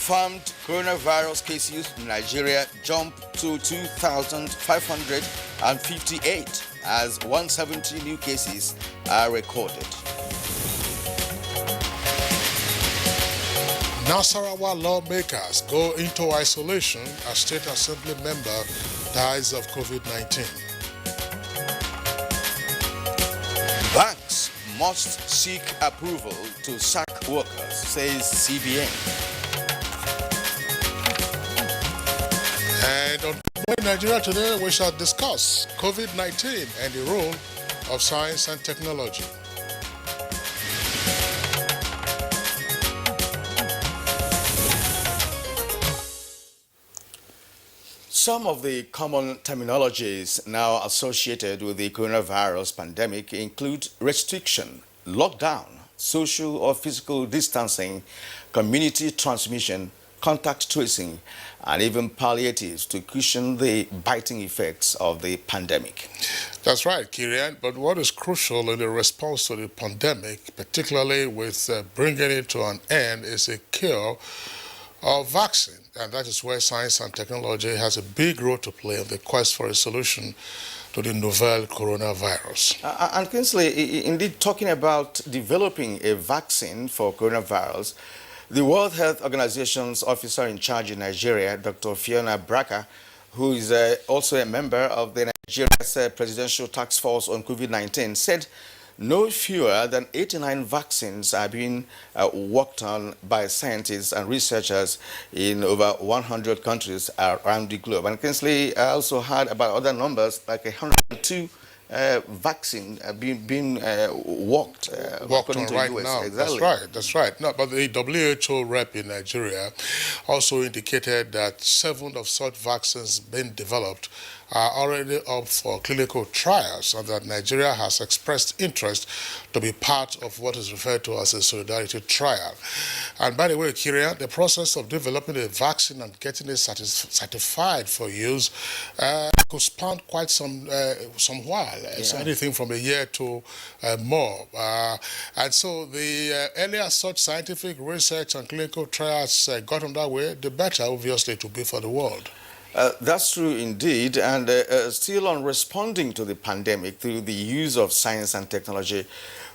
Confirmed coronavirus cases in Nigeria jump to 2,558 as 170 new cases are recorded. Nasarawa lawmakers go into isolation as State Assembly member dies of COVID-19. Banks must seek approval to sack workers, says CBN. And on Nigeria Today, we shall discuss COVID-19 and the role of science and technology. Some of the common terminologies now associated with the coronavirus pandemic include restriction, lockdown, social or physical distancing, community transmission, contact tracing, and even palliatives to cushion the biting effects of the pandemic. That's right, Kirian. But what is crucial in the response to the pandemic, particularly with bringing it to an end, is a cure or vaccine. And that is where science and technology has a big role to play in the quest for a solution to the novel coronavirus. And Kingsley, indeed, talking about developing a vaccine for coronavirus, the World Health Organization's officer in charge in Nigeria, Dr. Fiona Braka, who is also a member of the Nigeria's Presidential Task Force on COVID-19, said no fewer than 89 vaccines are being worked on by scientists and researchers in over 100 countries around the globe. And Kingsley also heard about other numbers, like 102 vaccine being worked on right US. now. Exactly. That's right. No, but the WHO rep in Nigeria also indicated that 7 of such vaccines being developed are already up for clinical trials, and that Nigeria has expressed interest to be part of what is referred to as a solidarity trial. And by the way, Kyria, the process of developing a vaccine and getting it certified for use could span quite some while. So anything from a year to more. And so the earlier such scientific research and clinical trials got underway, the better, obviously, to be for the world. That's true indeed, and still on responding to the pandemic through the use of science and technology,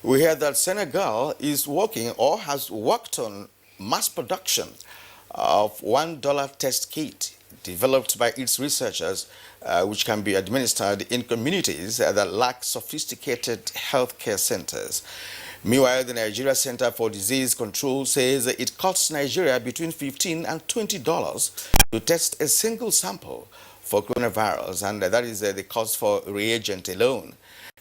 we hear that Senegal is working or has worked on mass production of $1 test kit developed by its researchers, which can be administered in communities that lack sophisticated healthcare centers. Meanwhile, the Nigeria Center for Disease Control says it costs Nigeria between $15 and $20 to test a single sample for coronavirus, and that is the cost for reagent alone.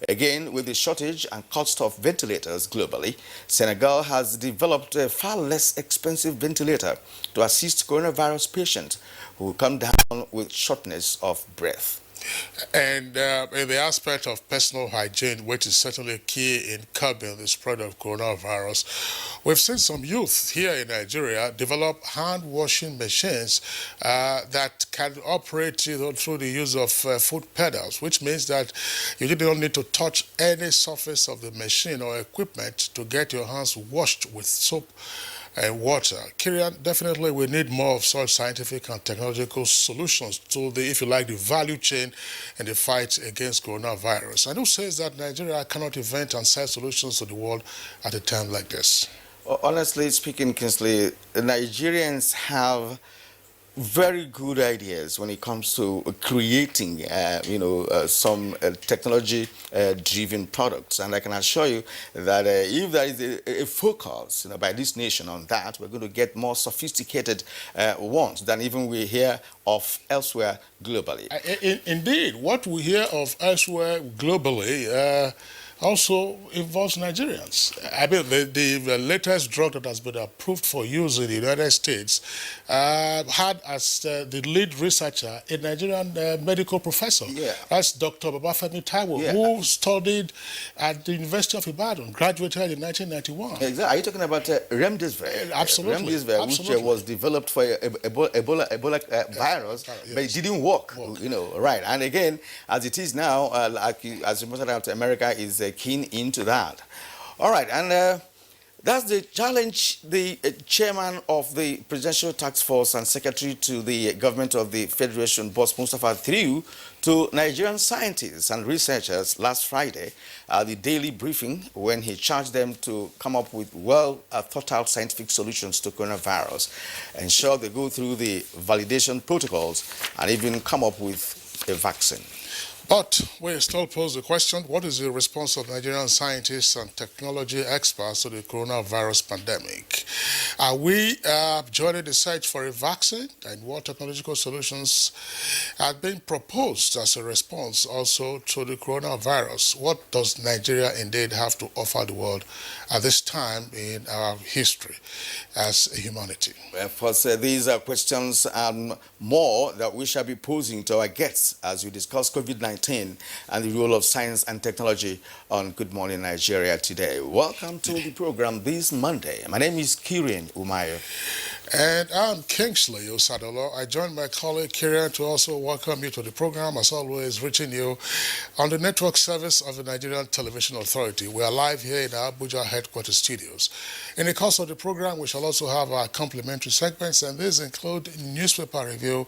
Again, with the shortage and cost of ventilators globally, Senegal has developed a far less expensive ventilator to assist coronavirus patients who come down with shortness of breath. And in the aspect of personal hygiene, which is certainly key in curbing the spread of coronavirus, we've seen some youth here in Nigeria develop hand-washing machines that can operate through the use of foot pedals, which means that you don't need to touch any surface of the machine or equipment to get your hands washed with soap and water. Kirian, definitely we need more of such scientific and technological solutions to the, if you like, the value chain in the fight against coronavirus. And who says that Nigeria cannot invent and sell solutions to the world at a time like this? Honestly speaking, Kingsley, Nigerians have very good ideas when it comes to creating, some technology-driven products. And I can assure you that if there is a focus, by this nation on that, we're going to get more sophisticated ones than even we hear of elsewhere globally. Indeed, what we hear of elsewhere globally also involves Nigerians. I mean, the latest drug that has been approved for use in the United States had as the lead researcher a Nigerian medical professor. Yeah. That's Dr. Babafemi Taiwo, who studied at the University of Ibadan, graduated in 1991. Exactly. Are you talking about remdesivir? Absolutely. Remdesivir, Absolutely. which was developed for Ebola virus, but it didn't work. Right. And again, as it is now, as you pointed out, America is keen into that. All right, and That's the challenge the chairman of the Presidential Task Force and secretary to the government of the Federation, Boss Mustafa, threw to Nigerian scientists and researchers last Friday at the daily briefing when he charged them to come up with well-thought-out scientific solutions to coronavirus, ensure they go through the validation protocols, and even come up with a vaccine. But we still pose the question, what is the response of Nigerian scientists and technology experts to the coronavirus pandemic? Are we joining the search for a vaccine? And what technological solutions have been proposed as a response also to the coronavirus? What does Nigeria indeed have to offer the world at this time in our history as a humanity? Of course, these are questions and more that we shall be posing to our guests as we discuss COVID-19 and the role of science and technology on Good Morning Nigeria today. Welcome to the program this Monday. My name is Kirin Umayo. And I'm Kingsley Osadolo. I join my colleague Kirian to also welcome you to the program, as always, reaching you on the network service of the Nigerian Television Authority. We are live here in our Abuja headquarters studios. In the course of the program, we shall also have our complimentary segments, and these include newspaper review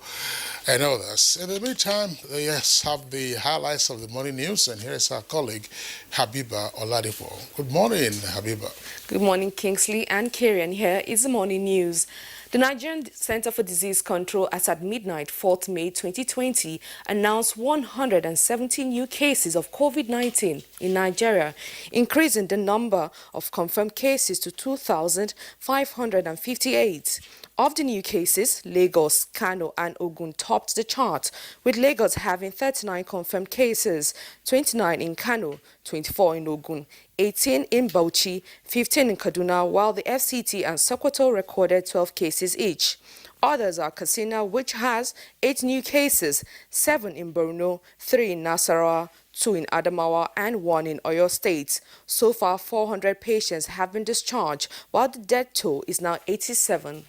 and others. In the meantime, yes, have the highlights of the morning news, and here is our colleague, Habiba Oladipo. Good morning, Habiba. Good morning, Kingsley and Kirian. Here is the morning news. The Nigerian Center for Disease Control, as at midnight, 4th May 2020, announced 170 new cases of COVID-19 in Nigeria, increasing the number of confirmed cases to 2,558. Of the new cases, Lagos, Kano and Ogun topped the chart, with Lagos having 39 confirmed cases, 29 in Kano, 24 in Ogun, 18 in Bauchi, 15 in Kaduna, while the FCT and Sokoto recorded 12 cases each. Others are Katsina, which has 8 new cases, 7 in Borno, 3 in Nasarawa, 2 in Adamawa and 1 in Oyo State. So far, 400 patients have been discharged, while the death toll is now 87.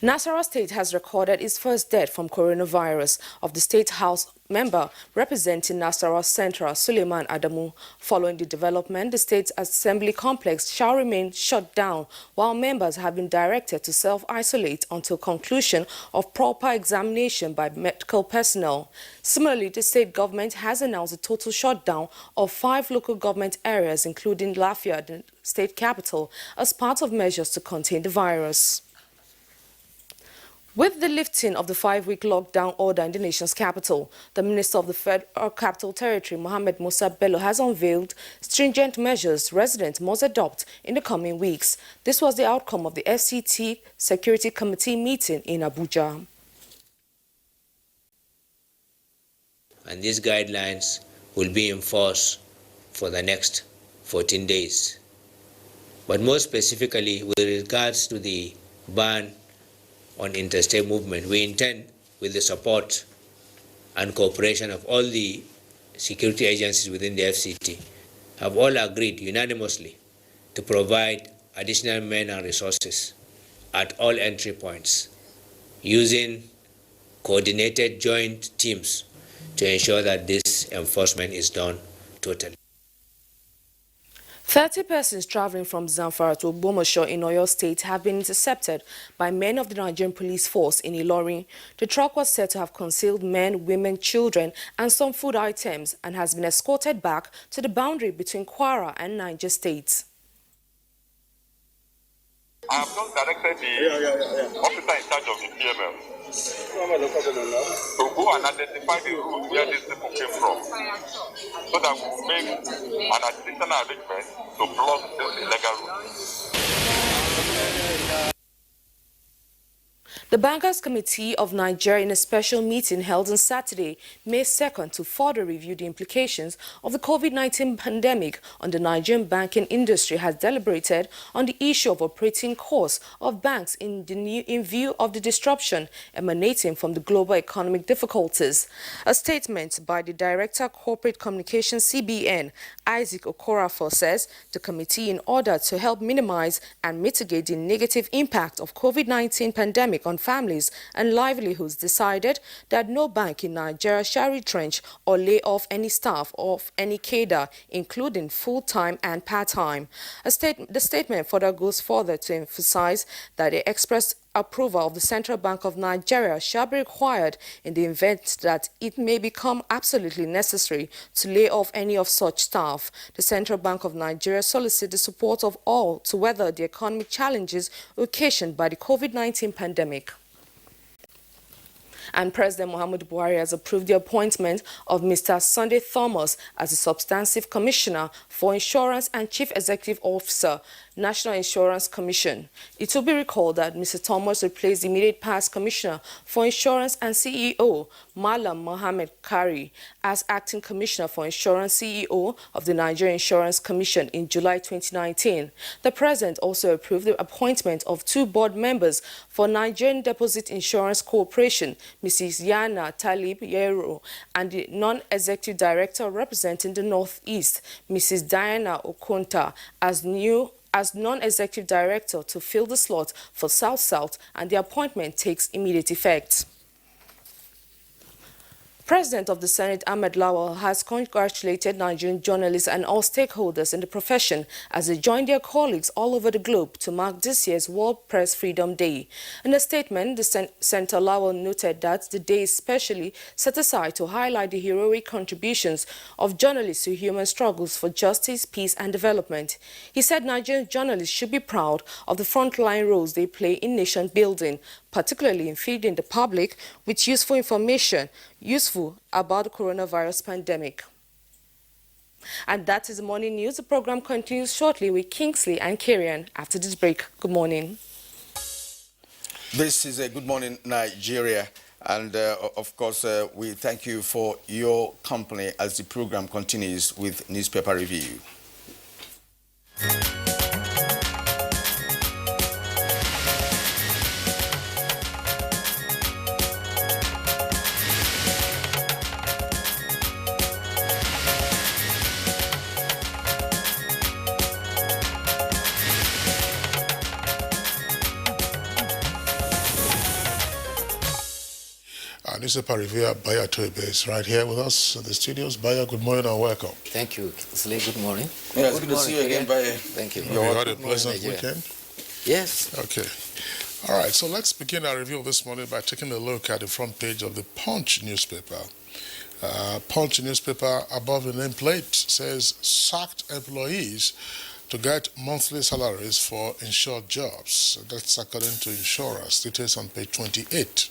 Nasarawa State has recorded its first death from coronavirus of the State House member representing Nasarawa Central, Suleiman Adamu. Following the development, the State Assembly complex shall remain shut down, while members have been directed to self-isolate until conclusion of proper examination by medical personnel. Similarly, the state government has announced a total shutdown of 5 local government areas, including Lafia, the state capital, as part of measures to contain the virus. With the lifting of the 5-week lockdown order in the nation's capital, the Minister of the Federal Capital Territory, Mohammed Musa Bello, has unveiled stringent measures residents must adopt in the coming weeks. This was the outcome of the FCT Security Committee meeting in Abuja. And these guidelines will be in force for the next 14 days. But more specifically, with regards to the ban on interstate movement, we intend, with the support and cooperation of all the security agencies within the FCT, have all agreed unanimously to provide additional men and resources at all entry points, using coordinated joint teams to ensure that this enforcement is done totally. 30 persons traveling from Zamfara to Ogbomoso in Oyo State have been intercepted by men of the Nigerian police force in Ilorin. The truck was said to have concealed men, women, children and some food items and has been escorted back to the boundary between Kwara and Niger states. I have just directed the officer in charge of the PML to go and identify the route where these people came from, so that we will make an additional arrangement to block this illegal route. The Bankers Committee of Nigeria, in a special meeting held on Saturday, May 2nd, to further review the implications of the COVID-19 pandemic on the Nigerian banking industry, has deliberated on the issue of operating costs of banks in view of the disruption emanating from the global economic difficulties. A statement by the Director of Corporate Communications CBN, Isaac Okorafor, says the committee, in order to help minimize and mitigate the negative impact of COVID-19 pandemic on families and livelihoods decided that no bank in Nigeria shall retrench or lay off any staff of any cadre, including full-time and part-time. The statement further goes further to emphasize that the express approval of the Central Bank of Nigeria shall be required in the event that it may become absolutely necessary to lay off any of such staff. The Central Bank of Nigeria solicits the support of all to weather the economic challenges occasioned by the COVID-19 pandemic. And President Muhammadu Buhari has approved the appointment of Mr. Sunday Thomas as the Substantive Commissioner for Insurance and Chief Executive Officer, National Insurance Commission. It will be recalled that Mr. Thomas replaced the immediate past Commissioner for Insurance and CEO, Malam Mohammed Kari, as Acting Commissioner for Insurance CEO of the Nigerian Insurance Commission in July 2019. The President also approved the appointment of 2 board members for Nigerian Deposit Insurance Corporation, Mrs. Yana Talib Yero, and the non-executive director representing the Northeast, Mrs. Diana Okonta, as non-executive director to fill the slot for South-South, and the appointment takes immediate effect. President of the Senate, Ahmed Lawal, has congratulated Nigerian journalists and all stakeholders in the profession as they join their colleagues all over the globe to mark this year's World Press Freedom Day. In a statement, the Senator Lawal noted that the day is specially set aside to highlight the heroic contributions of journalists to human struggles for justice, peace and development. He said Nigerian journalists should be proud of the frontline roles they play in nation building, particularly in feeding the public with useful information about the coronavirus pandemic. And that is the morning news. The program continues shortly with Kingsley and Kirian after this break. Good morning. This is a Good Morning Nigeria, and of course we thank you for your company as the program continues with newspaper review. Newspaper reviewer Baya Toibe is right here with us in the studios. Baya, good morning and welcome. Thank you, Kingsley. Good morning. Yes, good to see you again, Baya. Thank you. You had a pleasant weekend? Yes. Okay. All right, so let's begin our review this morning by taking a look at the front page of the Punch newspaper. Punch newspaper, above the nameplate, says sacked employees to get monthly salaries for insured jobs. That's according to insurers. Details on page 28.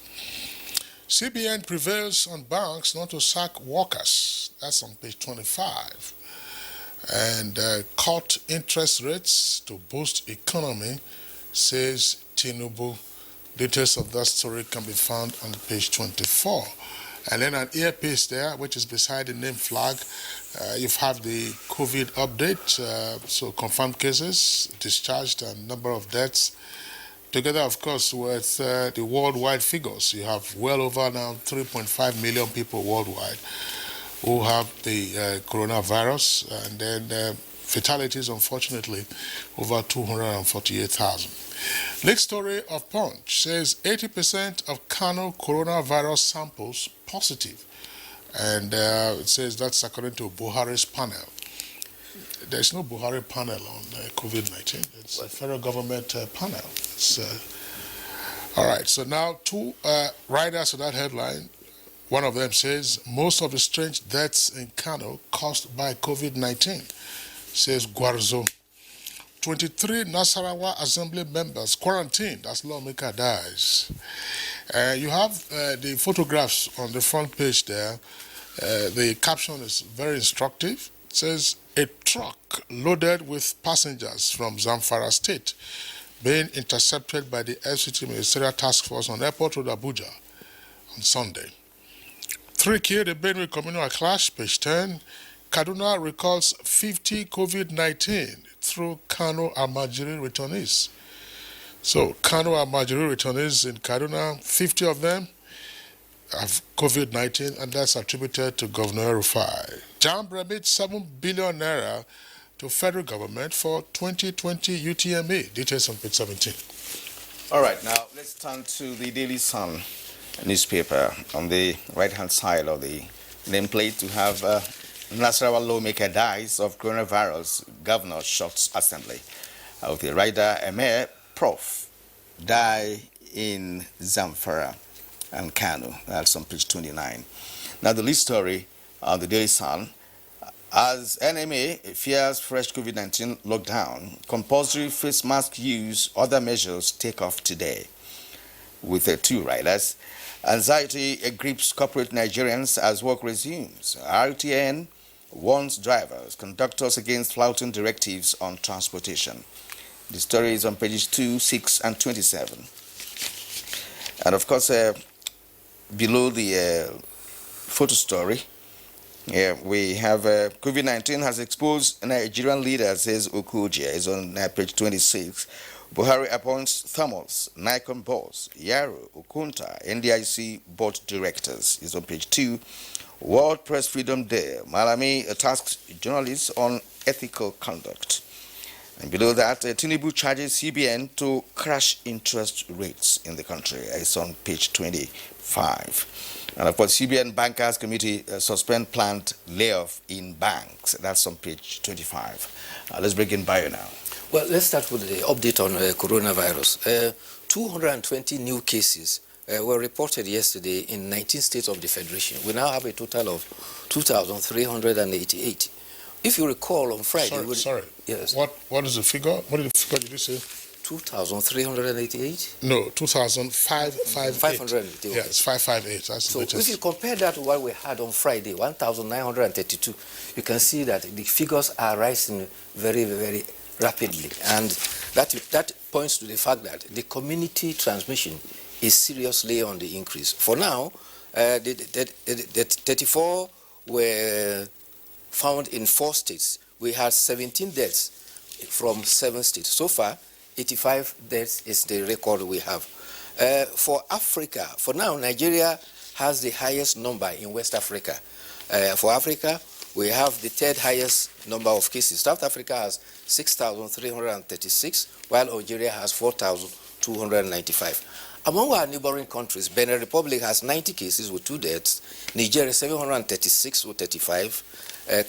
CBN prevails on banks not to sack workers. That's on page 25. And cut interest rates to boost economy, says Tinubu. Details of that story can be found on page 24. And then an earpiece there, which is beside the name flag. You have the COVID update, so confirmed cases, discharged, and number of deaths. Together, of course, with the worldwide figures, you have well over now 3.5 million people worldwide who have the coronavirus, and then fatalities, unfortunately, over 248,000. Next story of Punch says 80% of Kano coronavirus samples positive, and it says that's according to Buhari's panel. There's no Buhari panel on COVID-19. It's a federal government panel. All right, so now 2 writers to that headline. One of them says, most of the strange deaths in Kano caused by COVID-19, says Guarzo. 23 Nasarawa Assembly members quarantined as lawmaker dies. You have the photographs on the front page there. The caption is very instructive. It says, a truck loaded with passengers from Zamfara State being intercepted by the FCT Ministerial Task Force on Airport Road, Abuja on Sunday. 3 killed in Benue communal clash, page 10. Kaduna recalls 50 COVID-19 through Kano Almajiri returnees. So Kano Almajiri returnees in Kaduna, 50 of them have COVID-19, and that's attributed to Governor Rufai. JAMB remits 7 billion naira to federal government for 2020 UTME. Details on page 17. All right, now let's turn to the Daily Sun newspaper. On the right-hand side of the nameplate, to have Nasarawa lawmaker dies of coronavirus. Governor shocks assembly. Of the rider, Emir Prof die in Zamfara and Kano. That's on page 29. Now the lead story on the Daily Sun. As NMA fears fresh COVID-19 lockdown, compulsory face mask use, other measures take off today. With the two riders, anxiety grips corporate Nigerians as work resumes. RTN warns drivers, conductors against flouting directives on transportation. The story is on pages 2, 6, and 27. And of course, below the photo story, we have COVID-19 has exposed Nigerian leaders, says Okuja, is on page 26. Buhari appoints Thomas, Nikon boss, Yaro, Okunta, NDIC board directors, is on page 2. World Press Freedom Day, Malami tasks journalists on ethical conduct. And below that, Tinubu charges CBN to crash interest rates in the country. It's on page 25. And of course, CBN Bankers Committee suspend planned layoff in banks. That's on page 25. Let's bring in Bio now. Well, let's start with the update on coronavirus. 220 new cases were reported yesterday in 19 states of the Federation. We now have a total of 2,388. If you recall, on Friday... Sorry. Yes. What is the figure? What is the figure did you say? 2,388? No, 2,558. 588. Yes, 558. That's so the latest. If you compare that to what we had on Friday, 1,932, you can see that the figures are rising very, very rapidly. And that points to the fact that the community transmission is seriously on the increase. For now, the 34 were found in 4 states. We had 17 deaths from 7 states. So far, 85 deaths is the record we have. For Africa, for now, Nigeria has the highest number in West Africa. For Africa, we have the 3rd highest number of cases. South Africa has 6,336, while Algeria has 4,295. Among our neighboring countries, Benin Republic has 90 cases with 2 deaths, Nigeria 736 with 35,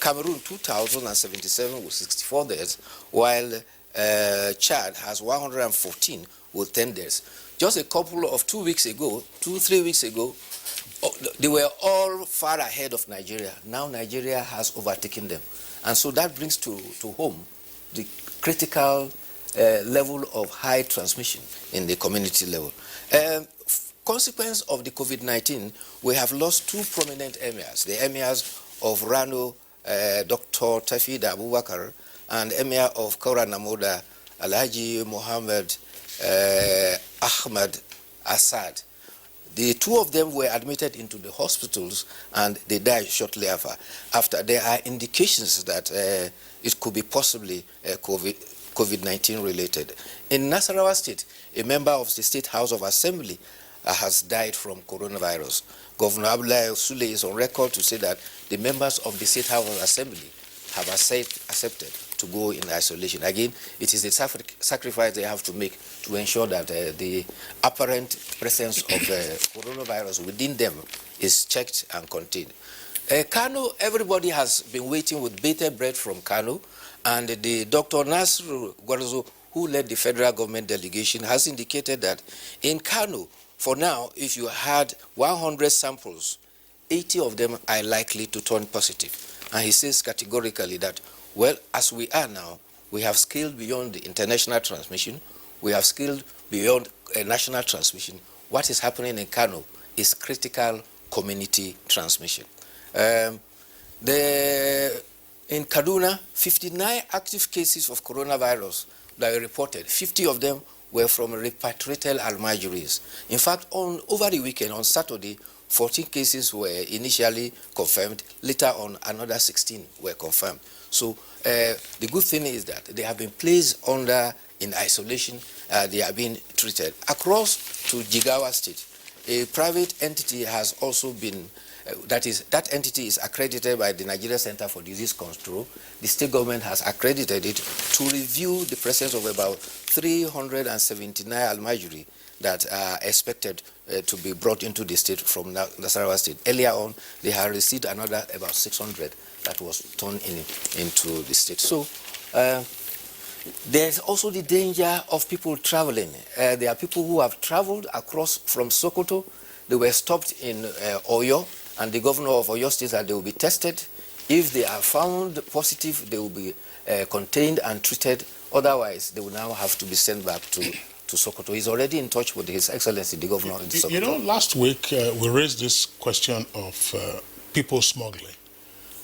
Cameroon 2,077 with 64 deaths, while Chad has 114 with 10 deaths. Just a couple of 3 weeks ago, they were all far ahead of Nigeria. Now Nigeria has overtaken them. And so that brings to home the critical level of high transmission in the community level. Consequence of the COVID-19, we have lost 2 prominent emirs, the emirs of Rano, Dr. Tafida Abubakar, and Emir of Kaura Namoda, Alhaji Mohammed Ahmad Assad. The 2 of them were admitted into the hospitals and they died shortly after. There are indications that it could be possibly COVID-19 related. In Nasarawa State, a member of the State House of Assembly has died from coronavirus. Governor Abdullahi Sule is on record to say that the members of the State House of Assembly have accepted to go in isolation. Again, it is a sacrifice they have to make to ensure that the apparent presence of coronavirus within them is checked and contained. Kano, everybody has been waiting with bated breath from Kano, and the Dr. Nasru Gwarzo, who led the federal government delegation, has indicated that in Kano, for now, if you had 100 samples, 80 of them are likely to turn positive. And he says categorically that, well, as we are now, we have scaled beyond the international transmission, we have scaled beyond national transmission. What is happening in Kano is critical community transmission. In Kaduna, 59 active cases of coronavirus that were reported. 50 of them were from repatriated Almajiris. In fact, over the weekend, on Saturday, 14 cases were initially confirmed. Later on, another 16 were confirmed. So the good thing is that they have been placed in isolation. They are being treated. Across to Jigawa State, a private entity has also been that entity is accredited by the Nigeria Center for Disease Control. The state government has accredited it to review the presence of about 379 almajiri that are expected to be brought into the state from Nasarawa State. Earlier on, they have received another about 600 that was turned into the state. So there's also the danger of people traveling. There are people who have traveled across from Sokoto. They were stopped in Oyo, and the governor of Oyo State said they will be tested. If they are found positive, they will be contained and treated. Otherwise, they will now have to be sent back to Sokoto. He's already in touch with His Excellency, the governor of Sokoto. You know, last week we raised this question of people smuggling.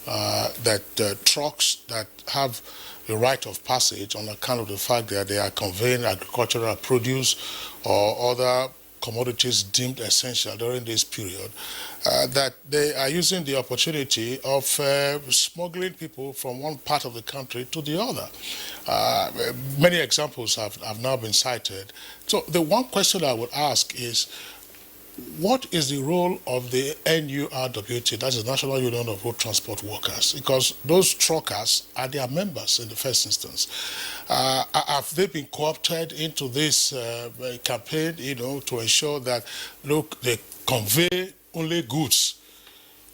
That trucks that have the right of passage on account of the fact that they are conveying agricultural produce or other commodities deemed essential during this period, that they are using the opportunity of smuggling people from one part of the country to the other. Many examples have now been cited. So the one question I would ask is, what is the role of the NURWT, that's the National Union of Road Transport Workers? Because those truckers are their members in the first instance. Have they been co-opted into this campaign, to ensure that, look, they convey only goods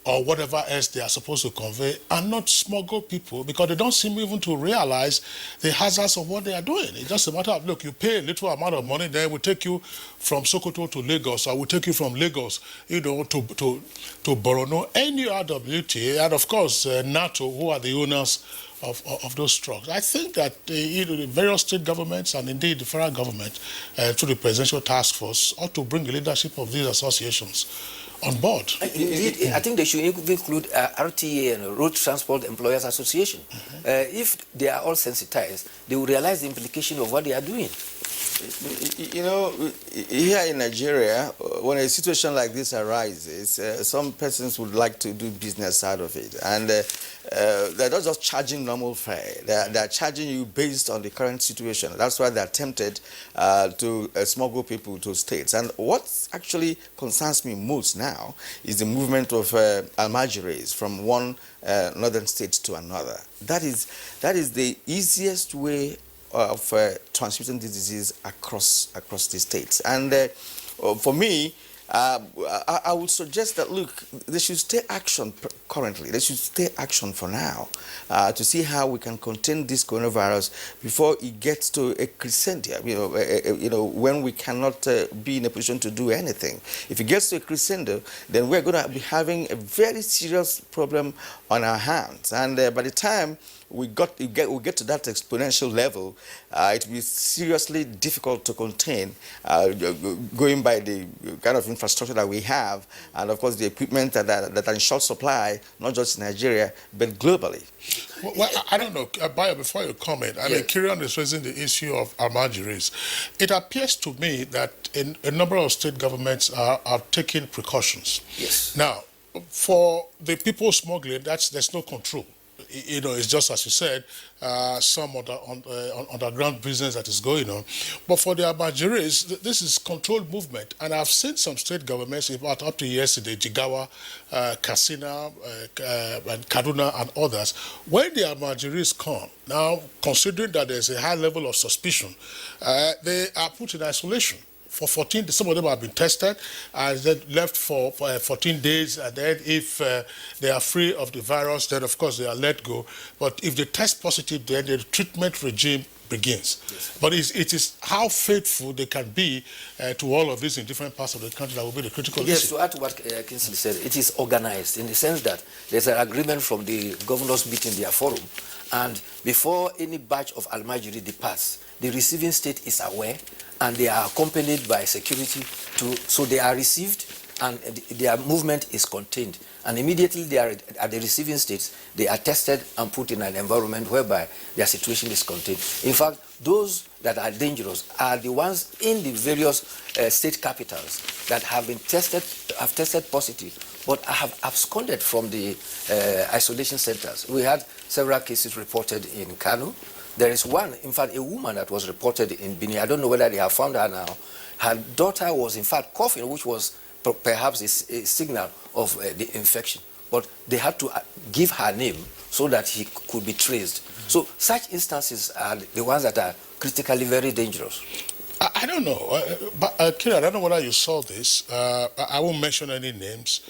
or whatever else they are supposed to convey, and not smuggle people, because they don't seem even to realize the hazards of what they are doing. It's just a matter of, look, you pay a little amount of money, then we'll take you from Sokoto to Lagos, or we'll take you from Lagos, to Borono. NURWT, and of course NATO, who are the owners of those trucks. I think that the various state governments and indeed the federal government, through the Presidential Task Force, ought to bring the leadership of these associations on board. Indeed, I think they should include RTA and Road Transport Employers Association. If they are all sensitized, they will realize the implication of what they are doing. Here in Nigeria, when a situation like this arises, some persons would like to do business out of it. And they're not just charging normal fare. They're charging you based on the current situation. That's why they're tempted to smuggle people to states. And what actually concerns me most now is the movement of almajiris from one northern state to another. That is the easiest way of transmitting this disease across the states. And for me, I would suggest that, look, they should stay action currently. They should stay action for now to see how we can contain this coronavirus before it gets to a crescendo. When we cannot be in a position to do anything. If it gets to a crescendo, then we're going to be having a very serious problem on our hands. And by the time we get to that exponential level, it will be seriously difficult to contain, going by the kind of infrastructure that we have, and of course the equipment that are in short supply, not just in Nigeria, but globally. Well, I don't know, Bayo, before you comment, I mean, Kirian is raising the issue of almajiris. It appears to me that a number of state governments are taking precautions. Yes. Now, for the people smuggling, there's no control. It's just as you said, some underground business that is going on. But for the almajiris, this is controlled movement. And I've seen some state governments, about up to yesterday, Jigawa, Katsina, and Kaduna, and others, when the almajiris come, now considering that there's a high level of suspicion, they are put in isolation. For 14 days, some of them have been tested and then left for 14 days, and then if they are free of the virus, then of course they are let go. But if they test positive, then the treatment regime begins. Yes. But it is how faithful they can be to all of this in different parts of the country that will be the critical issue. Yes, to add to what Kingsley said, it is organized in the sense that there's an agreement from the governors meeting their forum, and before any batch of almajiri departs, the receiving state is aware, and they are accompanied by security, so they are received and their movement is contained. And immediately they are at the receiving states, they are tested and put in an environment whereby their situation is contained. In fact, those that are dangerous are the ones in the various state capitals that have tested positive, but have absconded from the isolation centers. We had several cases reported in Kano. There is one, in fact, a woman that was reported in Bini. I don't know whether they have found her now. Her daughter was, in fact, coughing, which was perhaps a signal of the infection. But they had to give her name so that he could be traced. So such instances are the ones that are critically very dangerous. I don't know, but Kira, I don't know whether you saw this. I won't mention any names,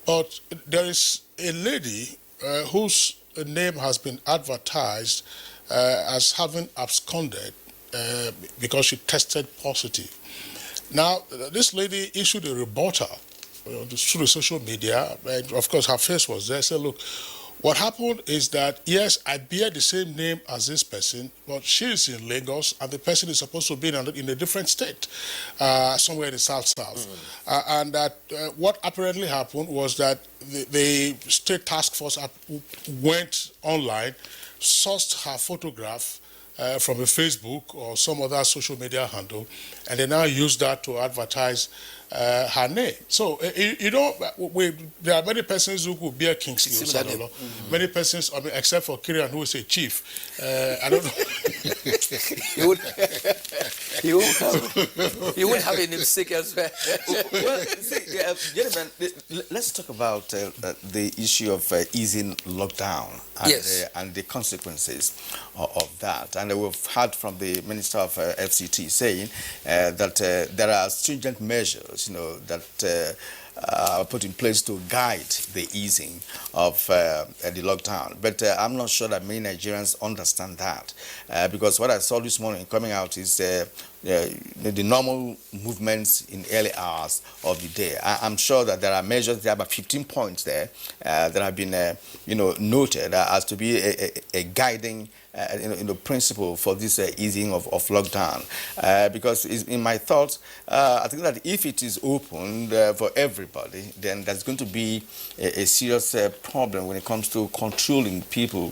but there is a lady whose name has been advertised as having absconded because she tested positive. Now, this lady issued a rebuttal through the social media, and of course her face was there. Said, look, what happened is that, yes, I bear the same name as this person, but she is in Lagos, and the person is supposed to be in a different state, somewhere in the south. And that what apparently happened was that the state task force went online, sourced her photograph from a Facebook or some other social media handle, and they now use that to advertise her name. So, you know, there are many persons who could bear Kingsley Osadolo. Many persons, I mean, except for Kirian, who is a chief. I don't know. You would have a namesake elsewhere. Well, see, gentlemen, let's talk about the issue of easing lockdown and, Yes. And the consequences of that. And we've heard from the Minister of FCT saying that there are stringent measures, that are put in place to guide the easing of the lockdown. But I'm not sure that many Nigerians understand that because what I saw this morning coming out is the normal movements in early hours of the day. I'm sure that there are measures, there are about 15 points there that have been, noted as to be a guiding principle for this easing of lockdown. Because in my thoughts, I think that if it is opened for everybody, then there's going to be a serious problem when it comes to controlling people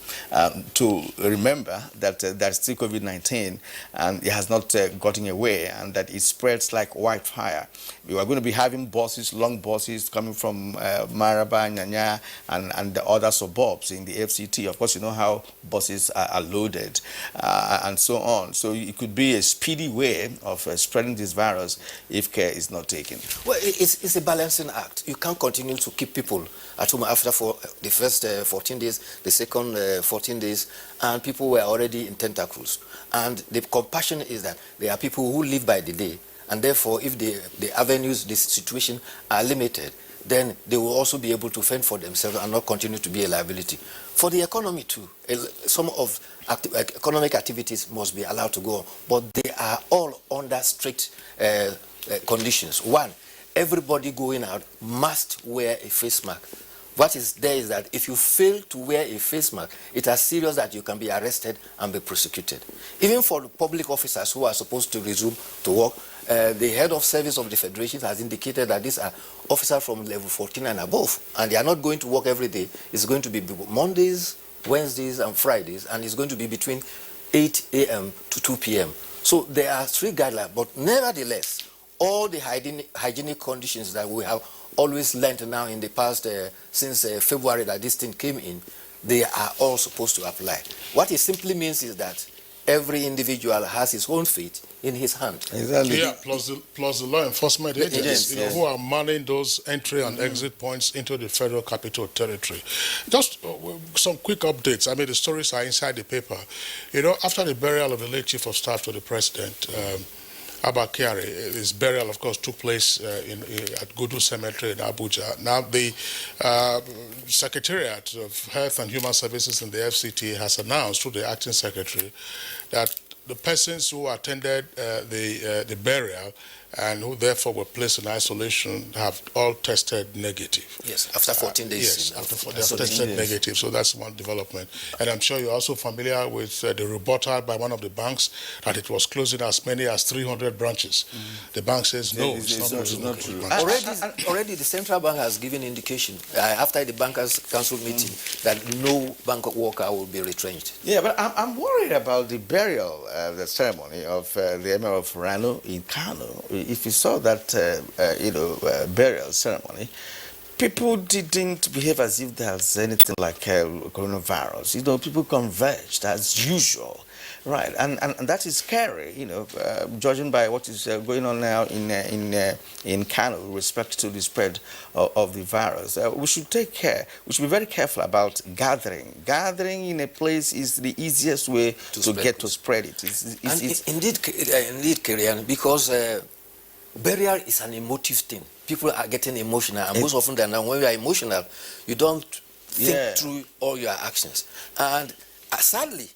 to remember that there's still COVID-19 and it has not gotten away, and that it spreads like wildfire. We are going to be having buses, long buses coming from Maraba, Nyanya, and the other suburbs in the FCT. Of course, you know how buses are loaded and so on. So it could be a speedy way of spreading this virus if care is not taken. Well, it's a balancing act. You can't continue to keep people at home after the first 14 days, the second 14 days, and people were already in tentacles. And the compassion is that there are people who live by the day, and therefore if the avenues, the situation are limited, then they will also be able to fend for themselves and not continue to be a liability. For the economy too, some of economic activities must be allowed to go on, but they are all under strict conditions. One, everybody going out must wear a face mask. What is there is that if you fail to wear a face mask, it is serious that you can be arrested and be prosecuted. Even for the public officers who are supposed to resume to work, the head of service of the Federation has indicated that these are officers from level 14 and above, and they are not going to work every day. It's going to be Mondays, Wednesdays, and Fridays, and it's going to be between 8 a.m. to 2 p.m. So there are strict guidelines, but nevertheless, all the hygienic conditions that we have always learned now in the past, since February that this thing came in, they are all supposed to apply. What it simply means is that every individual has his own fate in his hand. Exactly. Yeah, plus the law enforcement agents, Yes. who are manning those entry and exit points into the Federal Capital Territory. Just some quick updates. I mean, the stories are inside the paper. After the burial of the late Chief of Staff to the President, Abba Kyari, his burial, of course, took place at Gudu Cemetery in Abuja. Now, the Secretariat of Health and Human Services in the FCT has announced through the acting secretary that the persons who attended the burial and who therefore were placed in isolation have all tested negative. Yes, after 14 days. Yes, they have tested negative, so that's one development. And I'm sure you're also familiar with the rebuttal by one of the banks that it was closing as many as 300 branches. The bank says no, it's not true. Already the central bank has given indication after the bankers' council meeting that no bank worker will be retrenched. Yeah, but I'm worried about the burial, the ceremony of the Emir of Rano in Kano. If you saw that, burial ceremony, people didn't behave as if there's anything like coronavirus. People converged as usual, right? And that is scary, judging by what is going on now in Kano with respect to the spread of the virus. We should take care. We should be very careful about gathering. Gathering in a place is the easiest way to spread it. Indeed, Kerian, because burial is an emotive thing. People are getting emotional, and most often than not, when you are emotional, you don't think through all your actions. And sadly,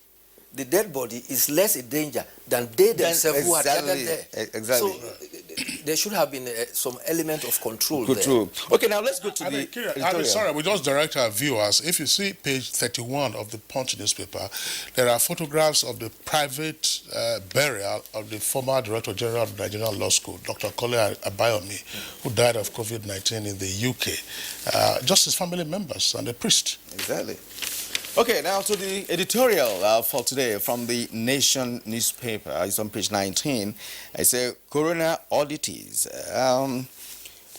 the dead body is less a danger than they themselves who are gathered there. Exactly. So there should have been some element of control there. Okay, now let's go to the editorial. Sorry, we just direct our viewers. If you see page 31 of the Punch newspaper, there are photographs of the private burial of the former Director General of the Nigerian Law School, Dr. Kole Abayomi, who died of COVID-19 in the UK. Just his family members and a priest. Exactly. Okay, now to the editorial for today from the Nation newspaper. It's on page 19. I say, Corona oddities.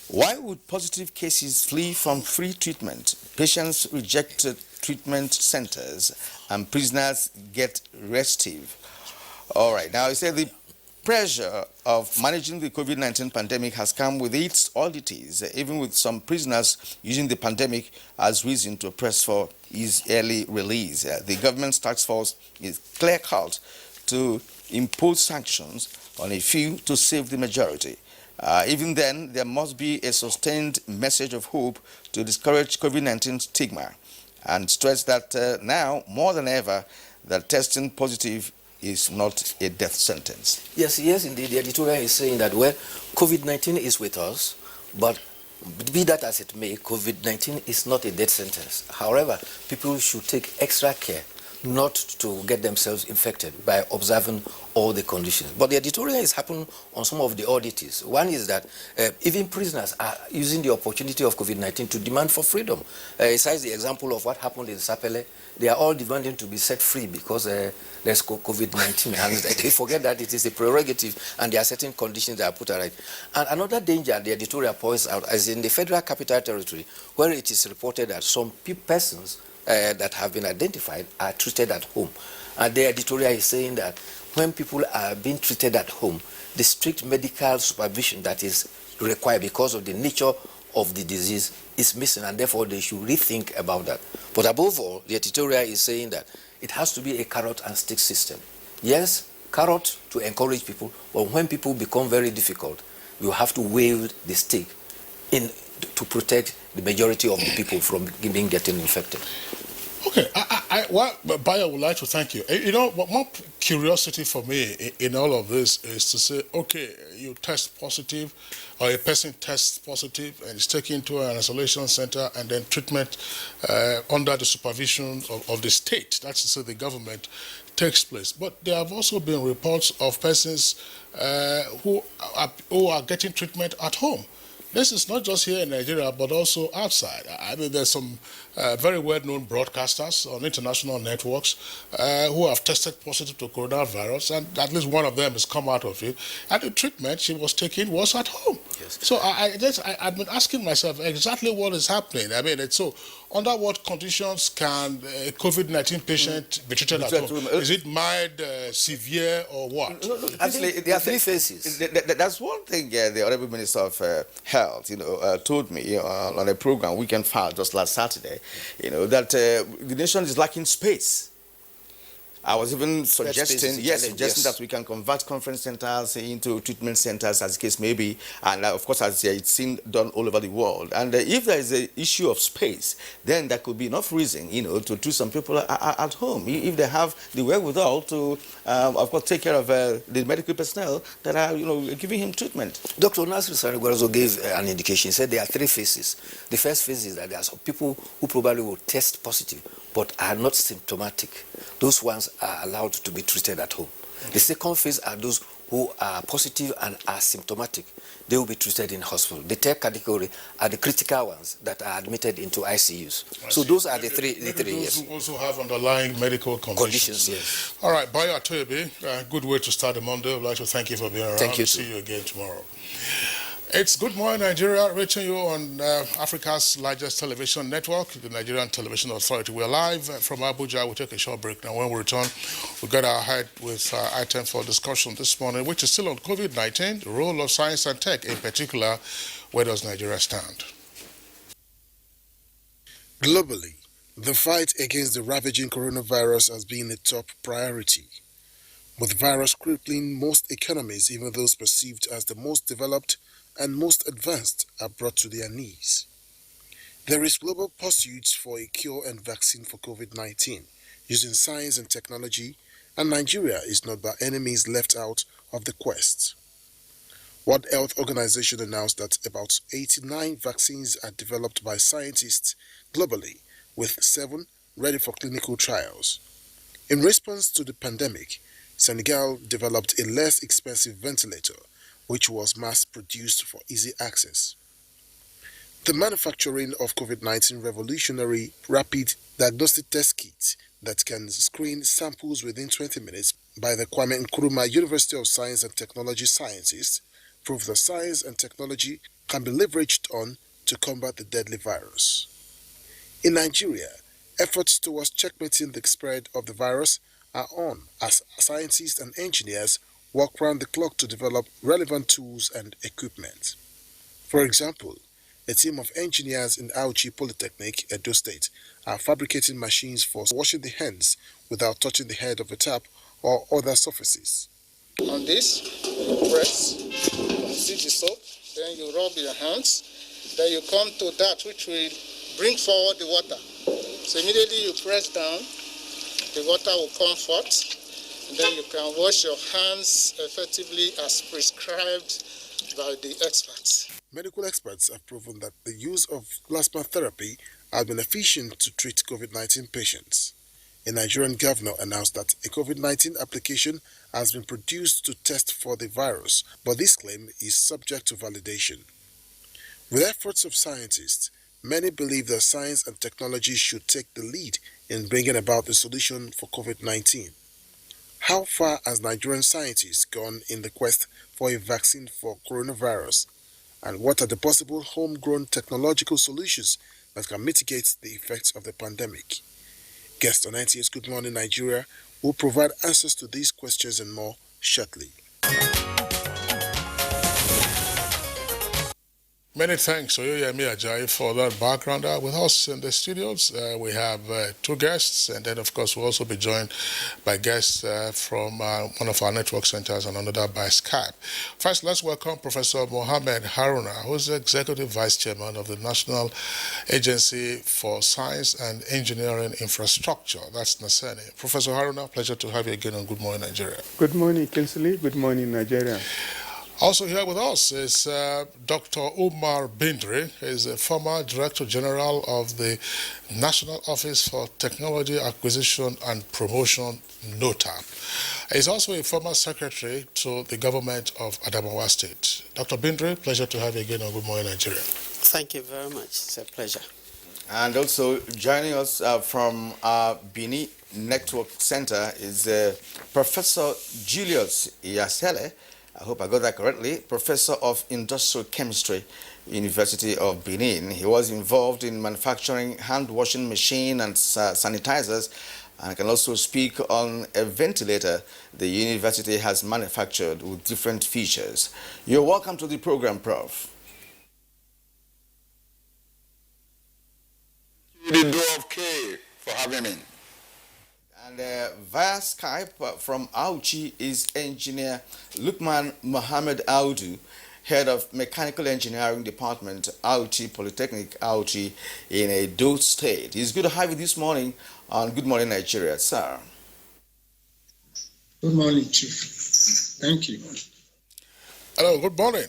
Why would positive cases flee from free treatment? Patients rejected treatment centers and prisoners get restive. All right, now I say the pressure of managing the COVID-19 pandemic has come with its oddities, even with some prisoners using the pandemic as reason to press for his early release. The government's task force is clear-cut to impose sanctions on a few to save the majority. Even then, there must be a sustained message of hope to discourage COVID-19 stigma and stress that now, more than ever, that testing positive is not a death sentence. Yes, indeed. The editorial is saying that, well, COVID-19 is with us, but be that as it may, COVID-19 is not a death sentence. However, people should take extra care not to get themselves infected by observing all the conditions. But the editorial is happening on some of the oddities. One is that even prisoners are using the opportunity of COVID-19 to demand for freedom. Besides the example of what happened in Sapele, they are all demanding to be set free because there's COVID-19. And they forget that it is a prerogative and there are certain conditions that are put right. And another danger the editorial points out is in the Federal Capital Territory, where it is reported that some persons that have been identified are treated at home. And the editorial is saying that when people are being treated at home, the strict medical supervision that is required because of the nature of the disease is missing, and therefore they should rethink about that. But above all, the editorial is saying that it has to be a carrot and stick system. Yes, carrot to encourage people, but when people become very difficult, you have to wave the stick to protect the majority of the people from getting infected. Okay, Bayo would like to thank you. One curiosity for me in all of this is to say, okay, you test positive, or a person tests positive and is taken to an isolation center and then treatment under the supervision of the state, that's to say the government, takes place. But there have also been reports of persons who are getting treatment at home. This is not just here in Nigeria, but also outside. I mean, there's some very well-known broadcasters on international networks who have tested positive to coronavirus, and at least one of them has come out of it. And the treatment she was taking was at home. Yes. So I've been asking myself exactly what is happening. I mean, so under what conditions can a COVID-19 patient be treated at home? Is it mild, severe, or what? Actually, there are three phases. That's one thing the Honorable Minister of Health, told me on a program, Weekend File, just last Saturday, that the nation is lacking space. I was even suggesting that we can convert conference centers into treatment centers, as the case may be, and of course, as it's seen done all over the world. And if there is an issue of space, then there could be enough reason, to treat some people at home, if they have the wherewithal to, of course, take care of the medical personnel that are, giving him treatment. Dr. Nasir Sarigwarzo gave an indication. He said there are three phases. The first phase is that there are some people who probably will test positive, but are not symptomatic. Those ones are allowed to be treated at home. The second phase are those who are positive and are symptomatic. They will be treated in hospital. The third category are the critical ones that are admitted into ICUs. So those are the three. Those who also have underlying medical conditions. Yes. All right, Bayo Atoyebe, good way to start the Monday. I'd like to thank you for being around. Thank you. See you again tomorrow. It's Good Morning Nigeria, reaching you on Africa's largest television network, the Nigerian Television Authority. We're live from Abuja. We'll take a short break now. When we return, we'll get ahead with items for discussion this morning, which is still on COVID-19, the role of science and tech. In particular, where does Nigeria stand? Globally, the fight against the ravaging coronavirus has been a top priority. With the virus crippling most economies, even those perceived as the most developed and most advanced are brought to their knees. There is global pursuit for a cure and vaccine for COVID-19 using science and technology, and Nigeria is not by any means left out of the quest. World Health Organization announced that about 89 vaccines are developed by scientists globally, with 7 ready for clinical trials. In response to the pandemic, Senegal developed a less expensive ventilator, which was mass-produced for easy access. The manufacturing of COVID-19 revolutionary rapid diagnostic test kits that can screen samples within 20 minutes by the Kwame Nkrumah University of Science and Technology scientists prove that science and technology can be leveraged on to combat the deadly virus. In Nigeria, efforts towards checkmating the spread of the virus are on as scientists and engineers work round the clock to develop relevant tools and equipment. For example, a team of engineers in Abuja Polytechnic, Edo State, are fabricating machines for washing the hands without touching the head of a tap or other surfaces. On this, you press, you see the soap, then you rub your hands, then you come to that which will bring forward the water. So immediately you press down, the water will come forth, and then you can wash your hands effectively as prescribed by the experts. Medical experts have proven that the use of plasma therapy has been efficient to treat COVID-19 patients. A Nigerian governor announced that a COVID-19 application has been produced to test for the virus, but this claim is subject to validation. With efforts of scientists, many believe that science and technology should take the lead in bringing about a solution for COVID-19. How far has Nigerian scientists gone in the quest for a vaccine for coronavirus? And what are the possible homegrown technological solutions that can mitigate the effects of the pandemic? Guest on NTS Good Morning Nigeria will provide answers to these questions and more shortly. Many thanks to Oyeyemi Ajayi for that background. With us in the studios, we have 2 guests, and then, of course, we'll also be joined by guests from one of our network centers and another by Skype. First, let's welcome Professor Mohammed Haruna, who is the Executive Vice Chairman of the National Agency for Science and Engineering Infrastructure. That's NASENI. Professor Haruna, pleasure to have you again on Good Morning Nigeria. Good morning, Kinsley. Good morning, Nigeria. Also here with us is Dr. Umar Bindri. He's a former Director General of the National Office for Technology Acquisition and Promotion, NOTAP. He's also a former Secretary to the government of Adamawa State. Dr. Bindri, pleasure to have you again on Good Morning Nigeria. Thank you very much. It's a pleasure. And also joining us from our Bini Network Center is Professor Julius Yasele. I hope I got that correctly, Professor of Industrial Chemistry, University of Benin. He was involved in manufacturing hand-washing machine and sanitizers, and can also speak on a ventilator the university has manufactured with different features. You're welcome to the program, Prof. The door of K for having me. And via Skype from Auchi is Engineer Lukman Mohammed Audu, Head of Mechanical Engineering Department, Auchi Polytechnic, Auchi in Edo State. It's good to have you this morning on Good Morning Nigeria, sir. Good morning, Chief. Thank you. Hello, good morning.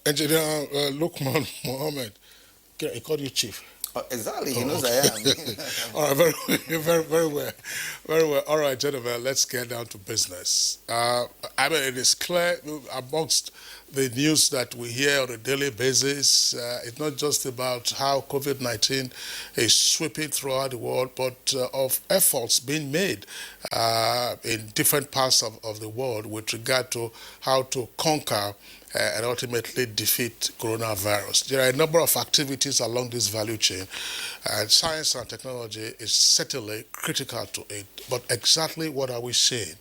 Engineer Lukman Mohammed. I call you Chief. Oh, exactly, he knows I am. All right, very well. Very well. All right, gentlemen, let's get down to business. I mean, it is clear amongst the news that we hear on a daily basis, it's not just about how COVID-19 is sweeping throughout the world, but of efforts being made in different parts of the world with regard to how to conquer and ultimately defeat coronavirus. There are a number of activities along this value chain, and science and technology is certainly critical to it. But exactly what are we seeing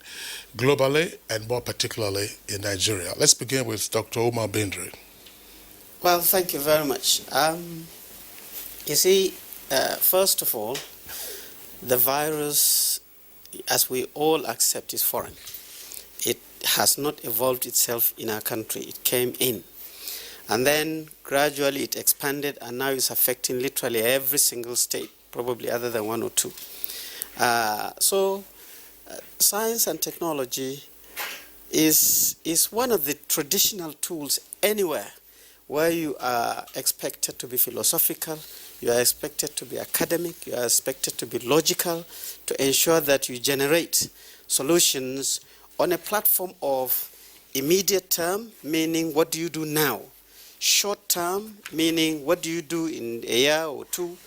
globally and more particularly in Nigeria? Let's begin with Dr. Umar Bindri. Well, thank you very much. You see, first of all, the virus, as we all accept, is foreign. It has not evolved itself in our country. It came in. And then gradually it expanded and now it's affecting literally every single state, probably other than one or two. Science and technology is one of the traditional tools anywhere where you are expected to be philosophical, you are expected to be academic, you are expected to be logical, to ensure that you generate solutions on a platform of immediate term, meaning what do you do now? Short term, meaning what do you do in a year or two?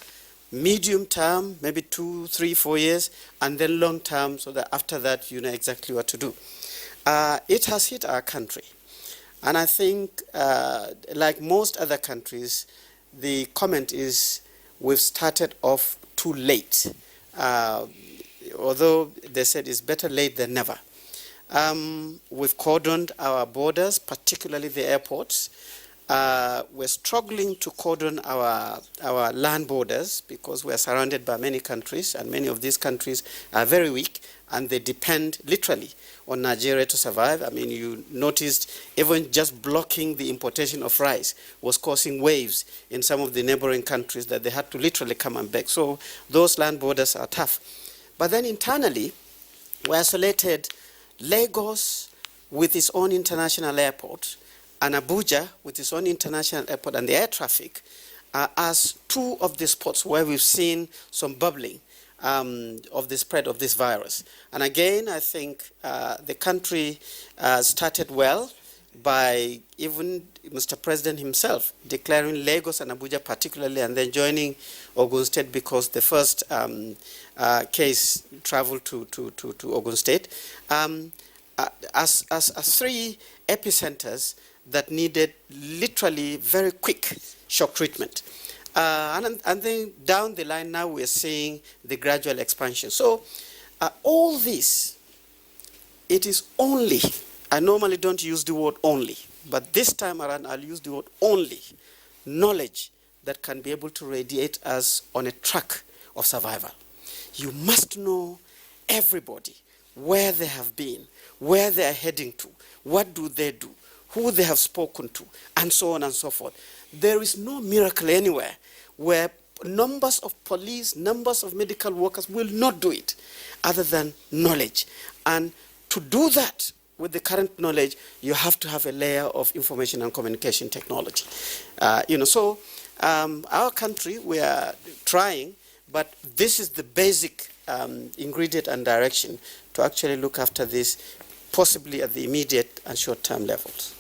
Medium term, maybe 2, 3, 4 years, and then long term, so that after that you know exactly what to do. It has hit our country. And I think, like most other countries, the comment is we've started off too late. Although they said it's better late than never. We've cordoned our borders, particularly the airports. We're struggling to cordon our land borders because we're surrounded by many countries, and many of these countries are very weak, and they depend literally on Nigeria to survive. I mean, you noticed even just blocking the importation of rice was causing waves in some of the neighboring countries that they had to literally come and beg. So those land borders are tough. But then internally, we're isolated. Lagos with its own international airport and Abuja with its own international airport and the air traffic as two of the spots where we've seen some bubbling of the spread of this virus. And again, I think the country started well by even Mr. President himself declaring Lagos and Abuja particularly, and then joining Ogun State because the first case traveled to Ogun State as three epicenters that needed literally very quick shock treatment. And then down the line now we're seeing the gradual expansion. So all this, it is only, I normally don't use the word only, but this time around I'll use the word only, knowledge that can be able to radiate us on a track of survival. You must know everybody, where they have been, where they are heading to, what do they do, who they have spoken to, and so on and so forth. There is no miracle anywhere where numbers of police, numbers of medical workers will not do it other than knowledge. And to do that with the current knowledge, you have to have a layer of information and communication technology. Our country, we are trying, but this is the basic ingredient and direction to actually look after this, possibly at the immediate and short-term levels.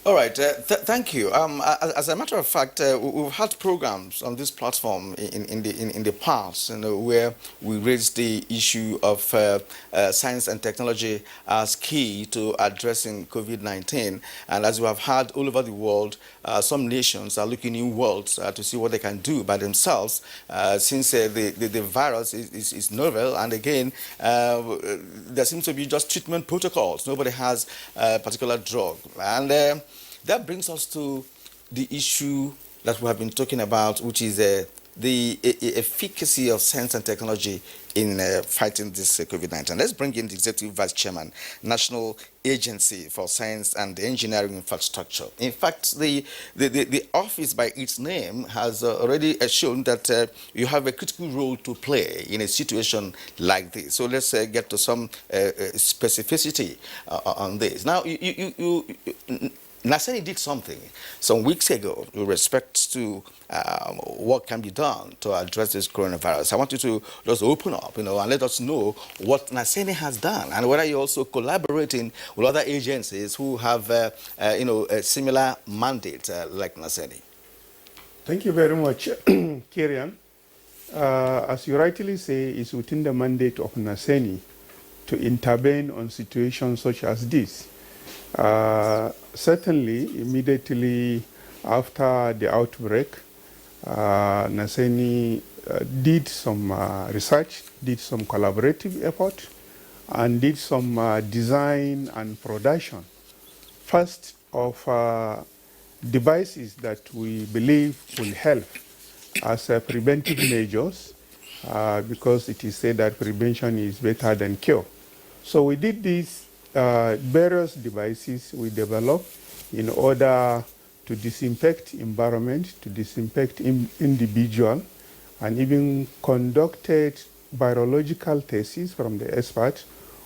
All right, thank you. As a matter of fact, we've had programs on this platform in the past, where we raised the issue of science and technology as key to addressing COVID-19. And as we have had all over the world, some nations are looking inward to see what they can do by themselves, since the virus is novel. And again, there seems to be just treatment protocols. Nobody has a particular drug. And that brings us to the issue that we have been talking about, which is the efficacy of science and technology in fighting this COVID-19. Let's bring in the Executive Vice Chairman, National Agency for Science and Engineering Infrastructure. In fact, the office by its name has already shown that you have a critical role to play in a situation like this. So let's get to some specificity on this. Now, Naseni did something some weeks ago with respect to what can be done to address this coronavirus. I want you to just open up, and let us know what Naseni has done, and whether you're also collaborating with other agencies who have, a similar mandate like Naseni. Thank you very much, Kirian. As you rightly say, it's within the mandate of Naseni to intervene on situations such as this. Certainly, immediately after the outbreak, Naseni did some research, did some collaborative effort, and did some design and production. First of devices that we believe will help as preventive measures because it is said that prevention is better than cure. So we did these various devices we developed in order to disinfect environment, to disinfect individual, and even conducted virological tests from the experts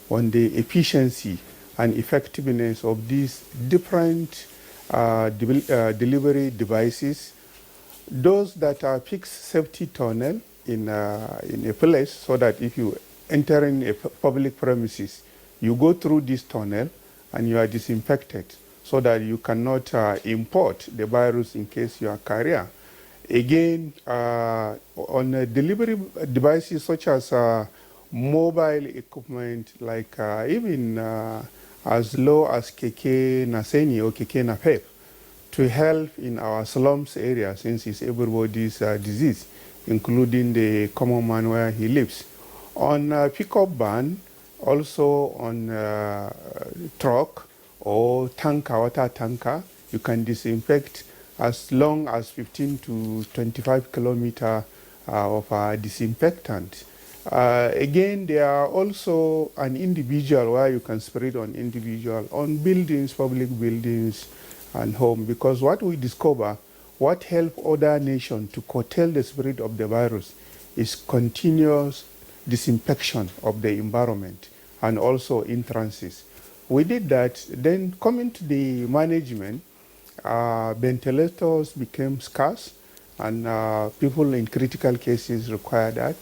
on the efficiency and effectiveness of these different delivery devices. Those that are fixed safety tunnel in a place, so that if you enter in a public premises, you go through this tunnel and you are disinfected so that you cannot import the virus in case you are carrier. Again, on delivery devices such as mobile equipment, like even as low as Keke Naseni or Keke Napep, to help in our slums area, since it's everybody's disease, including the common man where he lives. On pickup van, also on truck or tanker, water tanker, you can disinfect as long as 15 to 25 kilometers of disinfectant. Again, there are also an individual where you can spread on individual, on buildings, public buildings, and home, because what we discover, what help other nations to curtail the spread of the virus is continuous disinfection of the environment and also entrances. We did that. Then coming to the management, ventilators became scarce, and people in critical cases require that.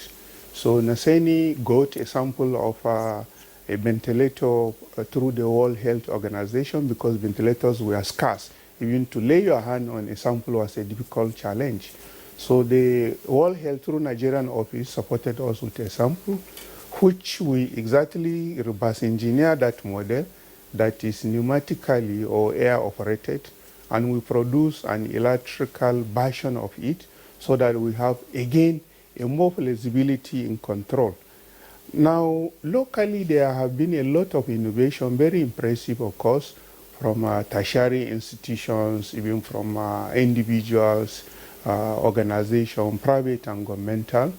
So Naseni got a sample of a ventilator through the World Health Organization, because ventilators were scarce. Even to lay your hand on a sample was a difficult challenge. So the World Health through Nigerian office supported us with a sample, which we exactly reverse engineer that model that is pneumatically or air operated, and we produce an electrical version of it so that we have again a more flexibility in control. Now, locally, there have been a lot of innovation, very impressive, of course, from tertiary institutions, even from individuals, organizations, private and governmental.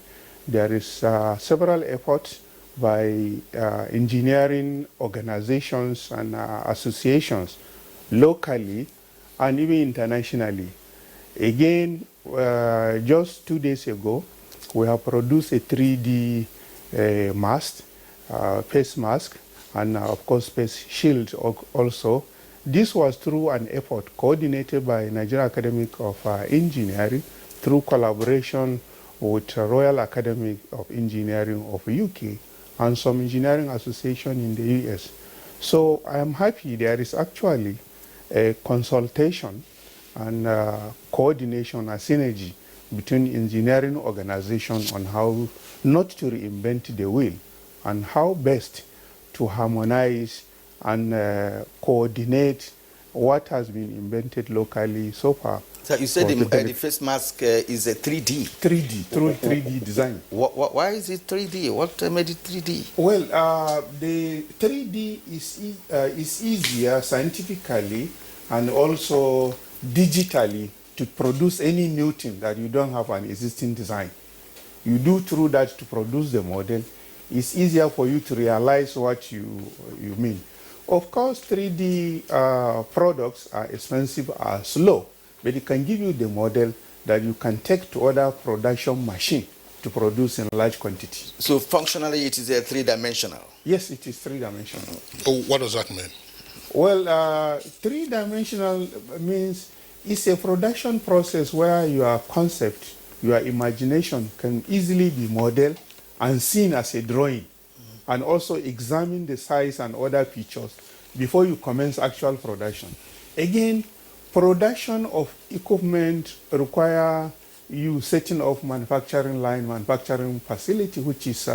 There is several efforts by engineering organizations and associations locally and even internationally. Again, just 2 days ago, we have produced a 3D mask, face mask, and of course face shield also. This was through an effort coordinated by Nigerian Academy of Engineering through collaboration with Royal Academy of Engineering of UK and some engineering association in the US. So I am happy there is actually a consultation and coordination, a synergy between engineering organizations on how not to reinvent the wheel and how best to harmonize and coordinate what has been invented locally so far. So you said the face mask is a 3D? 3D, through 3D design. Why is it 3D? What made it 3D? Well, the 3D is easier scientifically and also digitally to produce any new thing that you don't have an existing design. You do through that to produce the model. It's easier for you to realize what you mean. Of course, 3D products are expensive, are slow, but it can give you the model that you can take to other production machine to produce in large quantity. So functionally, it is a three-dimensional? Yes, it is three-dimensional. Oh, what does that mean? Well, three-dimensional means it's a production process where your concept, your imagination can easily be modeled and seen as a drawing, and also examine the size and other features before you commence actual production. Again, production of equipment require you setting up manufacturing line, manufacturing facility, which is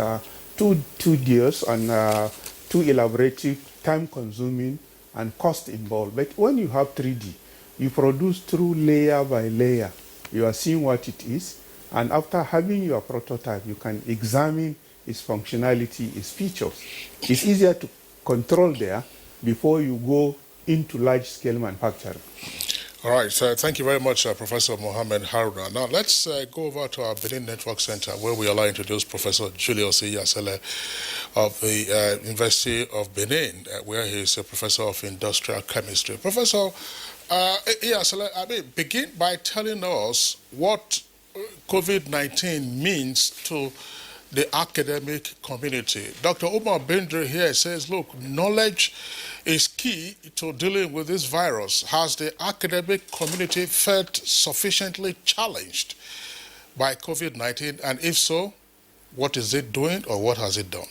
too tedious and too elaborative, time consuming and cost involved. But when you have 3D, you produce through layer by layer. You are seeing what it is, and after having your prototype, you can examine its functionality, its features. It's easier to control there before you go into large-scale manufacturing. All right, so thank you very much, Professor Mohammed Haruna. Now let's go over to our Benin Network Center, where we allow introduce Professor Julius Iyasele of the University of Benin, where he is a professor of industrial chemistry. Professor Iyasele, I mean, begin by telling us what COVID-19 means to the academic community. Dr. Umar Bindri here says, look, knowledge is key to dealing with this virus. Has the academic community felt sufficiently challenged by COVID-19? And if so, what is it doing or what has it done?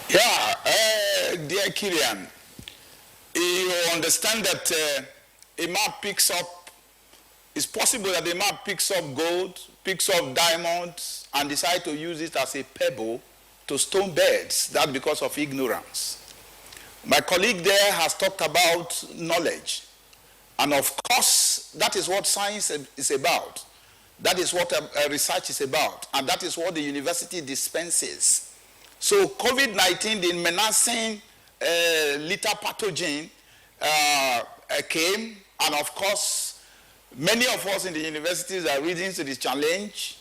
Yeah, dear Kilian, you understand that a map picks up. It's possible that the map picks up gold, picks up diamonds, and decide to use it as a pebble to stone beds. That's because of ignorance. My colleague there has talked about knowledge. And of course, that is what science is about. That is what research is about. And that is what the university dispenses. So COVID-19, the menacing lethal pathogen, came, and of course, many of us in the universities are reading to the challenge.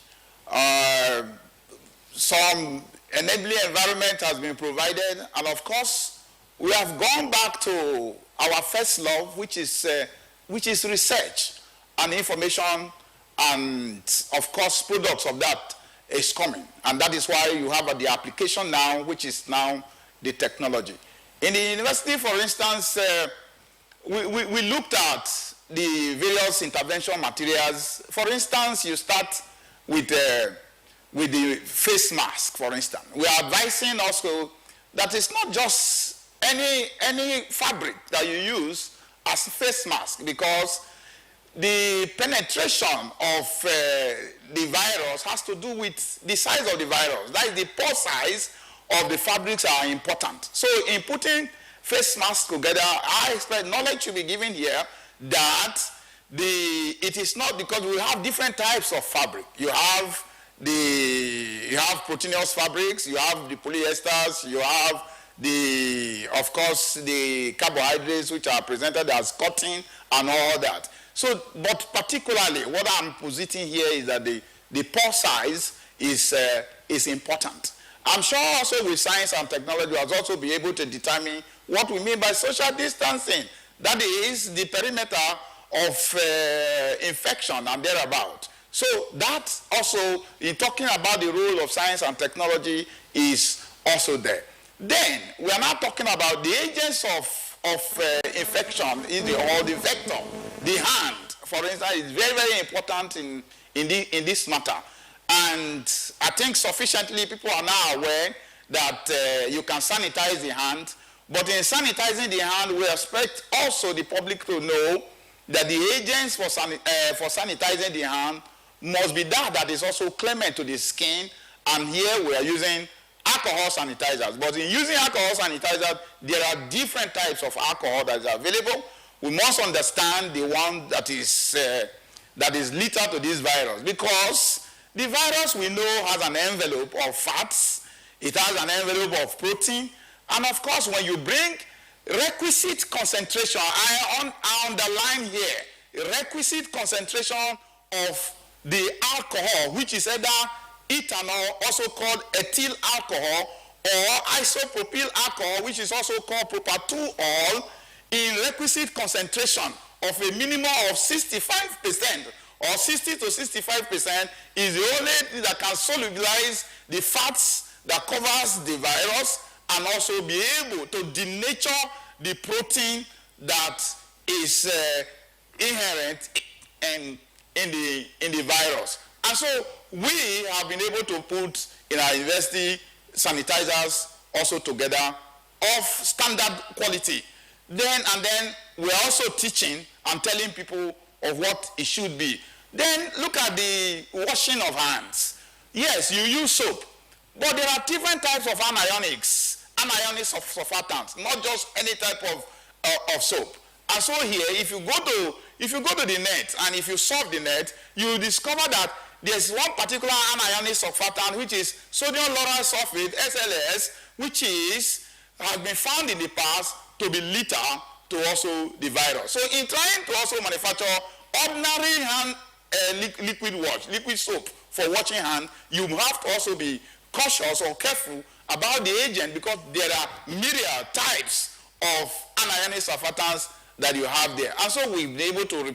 Some enabling environment has been provided, and of course, we have gone back to our first love, which is research and information, and of course, products of that is coming, and that is why you have the application now, which is now the technology. In the university, for instance, we looked at the various intervention materials. For instance, you start with the face mask, for instance. We are advising also that it's not just any fabric that you use as a face mask, because the penetration of the virus has to do with the size of the virus. That is, the pore size of the fabrics are important. So in putting face masks together, I expect knowledge to be given here that it is not, because we have different types of fabric. You have proteinous fabrics, you have the polyesters, you have of course the carbohydrates, which are presented as cotton and all that. So, but particularly what I'm positing here is that the pore size is important. I'm sure also with science and technology we'll also be able to determine what we mean by social distancing. That is the perimeter of infection and thereabout. So that also, in talking about the role of science and technology, is also there. Then we are now talking about the agents of infection, or the vector. The hand, for instance, is very, very important in this matter. And I think sufficiently people are now aware that you can sanitize the hand. But in sanitizing the hand, we expect also the public to know that the agents for sanitizing the hand must be that is also clement to the skin. And here we are using alcohol sanitizers. But in using alcohol sanitizers, there are different types of alcohol that is available. We must understand the one that is lethal to this virus, because the virus we know has an envelope of fats, it has an envelope of protein, and of course when you bring requisite concentration, I underline here, requisite concentration of the alcohol, which is either ethanol, also called ethyl alcohol, or isopropyl alcohol, which is also called propa-2-ol, in requisite concentration of a minimum of 65%, or 60 to 65%, is the only thing that can solubilize the fats that covers the virus, and also be able to denature the protein that is inherent in the virus. And so we have been able to put in our university sanitizers also together of standard quality. Then we're also teaching and telling people of what it should be. Then look at the washing of hands. Yes, you use soap, but there are different types of anionics. anionic surfactants, not just any type of soap. And so here, if you go to the net and if you surf the net, you will discover that there's one particular anionic surfactant, which is sodium lauryl sulfate, SLS, which has been found in the past to be lethal to also the virus. So in trying to also manufacture ordinary hand liquid soap for washing hand, you have to also be cautious or careful about the agent, because there are myriad types of anionic surfactants that you have there. And so we've been able to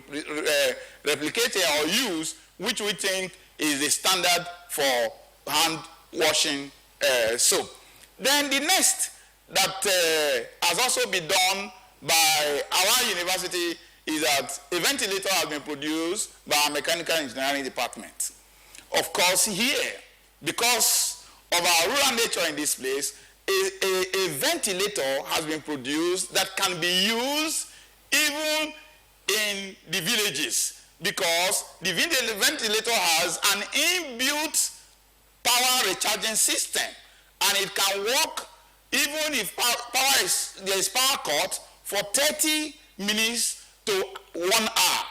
replicate or use which we think is the standard for hand washing soap. Then the next that has also been done by our university is that a ventilator has been produced by our mechanical engineering department. Of course, here, because of our rural nature in this place, a ventilator has been produced that can be used even in the villages, because the ventilator has an inbuilt power recharging system, and it can work even if there is power cut for 30 minutes to 1 hour.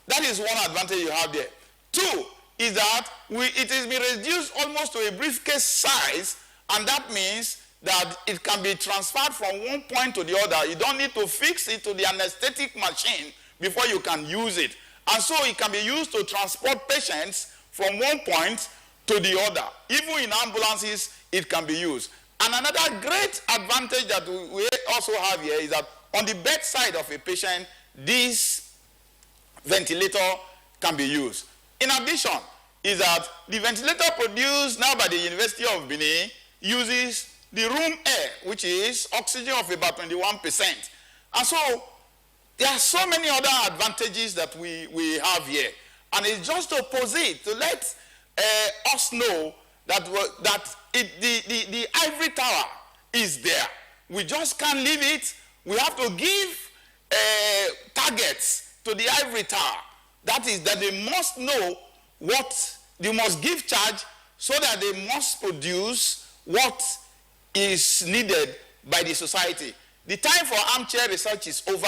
That is one advantage you have there. Two is that it has been reduced almost to a briefcase size, and that means that it can be transferred from one point to the other. You don't need to fix it to the anesthetic machine before you can use it. And so it can be used to transport patients from one point to the other. Even in ambulances, it can be used. And another great advantage that we also have here is that on the bedside of a patient, this ventilator can be used. In addition, is that the ventilator produced now by the University of Benin uses the room air, which is oxygen of about 21%. And so there are so many other advantages that we have here. And it's just to proceed to let us know that, the ivory tower is there. We just can't leave it. We have to give targets to the ivory tower. That is that they must know what, they must give charge so that they must produce what is needed by the society. The time for armchair research is over,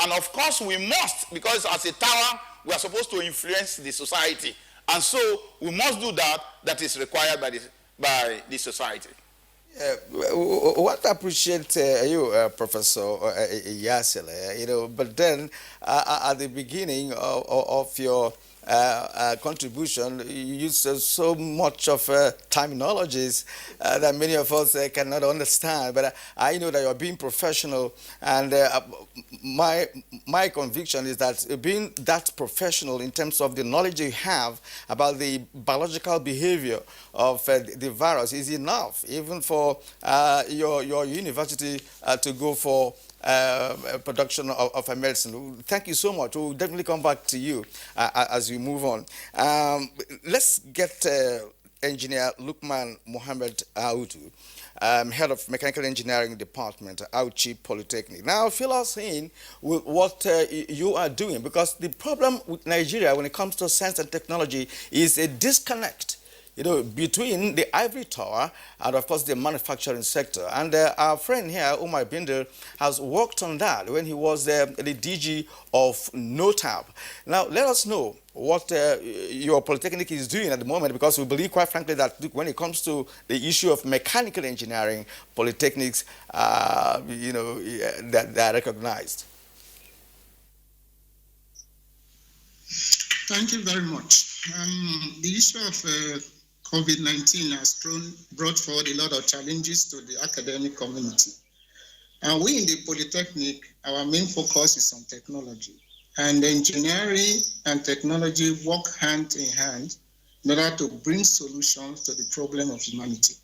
and of course we must, because as a tower, we are supposed to influence the society. And so we must do that is required by the society. What I appreciate you, Professor Yasele, but then at the beginning of your contribution, you used so much of terminologies that many of us cannot understand. But I know that you're being professional, and my conviction is that being that professional in terms of the knowledge you have about the biological behavior of the virus is enough, even for your university to go for production of a medicine. Thank you so much. We'll definitely come back to you as we move on. Let's get Engineer Lukman Mohammed Audu, Head of Mechanical Engineering Department, Auchi Polytechnic. Now, fill us in with what you are doing, because the problem with Nigeria when it comes to science and technology is a disconnect, between the ivory tower and, of course, the manufacturing sector. And our friend here, Umar Binder, has worked on that when he was the DG of NOTAB. Now, let us know what your Polytechnic is doing at the moment, because we believe, quite frankly, that when it comes to the issue of mechanical engineering, polytechnics, that are recognized. Thank you very much. The issue of COVID-19 has brought forward a lot of challenges to the academic community. And we in the Polytechnic, our main focus is on technology. And engineering and technology work hand in hand in order to bring solutions to the problem of humanity.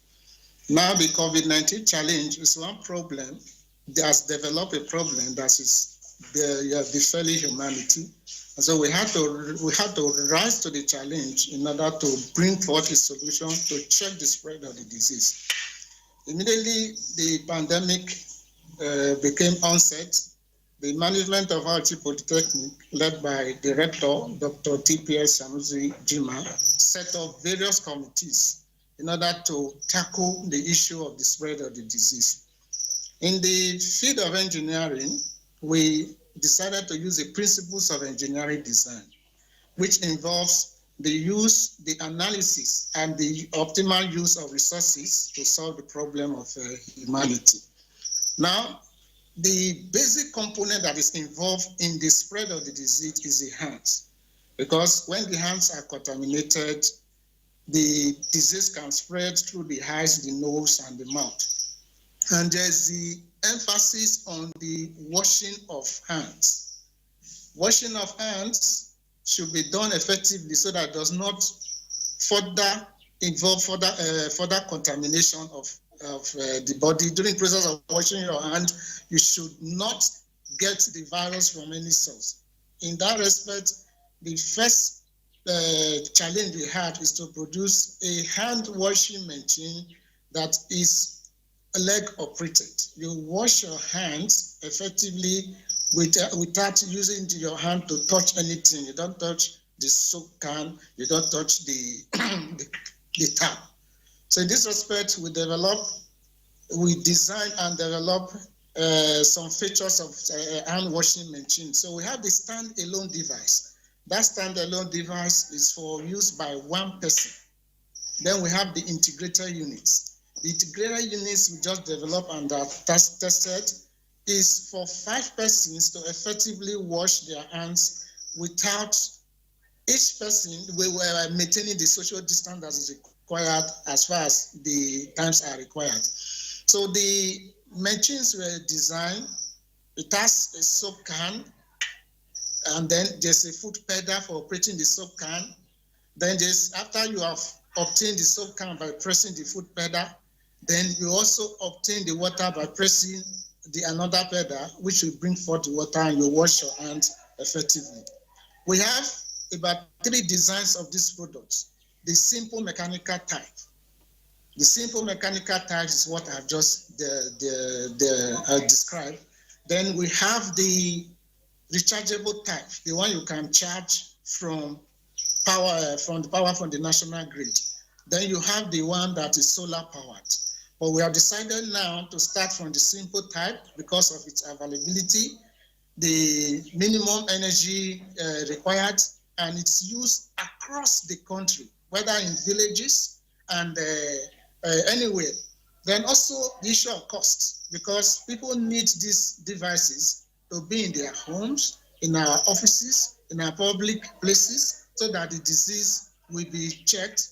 Now the COVID-19 challenge is one problem that has developed a problem that is befalling humanity. And so we had to rise to the challenge in order to bring forth a solution to check the spread of the disease. Immediately, the pandemic became onset. The management of Auchi Polytechnic, led by Director Dr. TPS Sanusi Jima, set up various committees in order to tackle the issue of the spread of the disease. In the field of engineering, we decided to use the principles of engineering design, which involves the use, the analysis, and the optimal use of resources to solve the problem of humanity. Now, the basic component that is involved in the spread of the disease is the hands, because when the hands are contaminated, the disease can spread through the eyes, the nose, and the mouth. And there's the emphasis on the washing of hands. Washing of hands should be done effectively so that it does not further involve further contamination of the body. During the process of washing your hand, you should not get the virus from any source. In that respect, the first challenge we had is to produce a hand washing machine that is leg operated. You wash your hands effectively without using your hand to touch anything. You don't touch the soap can, you don't touch the the tap. So in this respect, we design and develop some features of hand washing machine. So we have the stand-alone device. That stand-alone device is for use by one person. Then we have the integrated units. The integrated units we just developed and are tested is for 5 persons to effectively wash their hands without each person. We were maintaining the social distance that is required as far as the times are required. So the machines were designed, it has a soap can, and then there's a foot pedal for operating the soap can. Then after you have obtained the soap can by pressing the foot pedal, then you also obtain the water by pressing another pedal, which will bring forth the water, and you wash your hands effectively. We have about 3 designs of these products. The simple mechanical type. The simple mechanical type is what I've just described. Then we have the rechargeable type, the one you can charge from the power from the national grid. Then you have the one that is solar powered. But we have decided now to start from the simple type because of its availability, the minimum energy required, and its use across the country, whether in villages and anywhere. Then also the issue of cost, because people need these devices to be in their homes, in our offices, in our public places, so that the disease will be checked.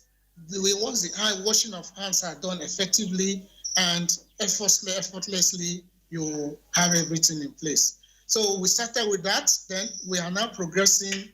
Once the hand washing of hands are done effectively and effortlessly, you have everything in place. So we started with that. Then we are now progressing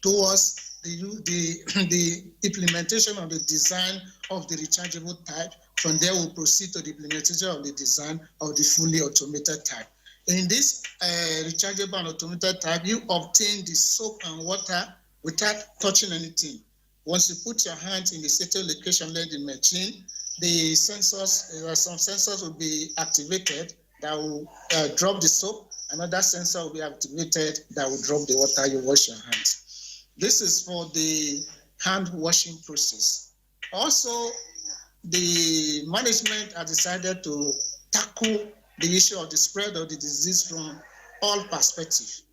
towards the implementation of the design of the rechargeable type. From there, we'll proceed to the implementation of the design of the fully automated type. In this rechargeable and automated type, you obtain the soap and water without touching anything. Once you put your hand in the settled location near the machine, the sensors, some sensors will be activated that will drop the soap. Another sensor will be activated that will drop the water you wash your hands. This is for the hand washing process. Also, the management has decided to tackle the issue of the spread of the disease from all perspectives.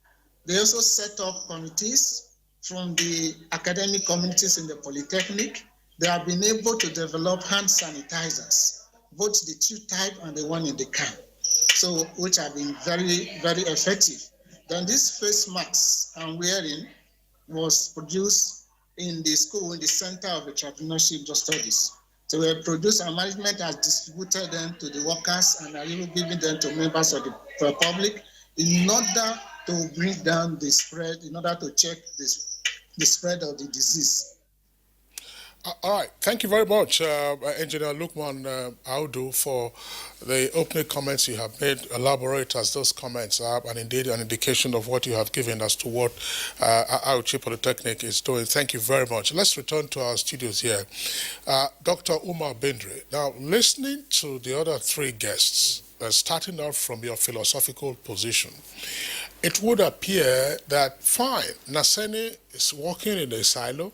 They also set up committees from the academic communities in the Polytechnic. They have been able to develop hand sanitizers, both the tube type and the one in the can, so which have been very, very effective. Then this face masks I'm wearing was produced in the school, in the Center of Entrepreneurship Studies. So we have produced, and management has distributed them to the workers and are even giving them to members of the public in order to bring down the spread, in order to check the spread of the disease. All right. Thank you very much, Engineer Lukman Audu, for the opening comments you have made. Elaborate as those comments are, and indeed an indication of what you have given as to what Auchi Polytechnic is doing. Thank you very much. Let's return to our studios here. Dr. Umar Bindri, now listening to the other 3 guests, starting off from your philosophical position, it would appear that, fine, Naseni is working in a silo,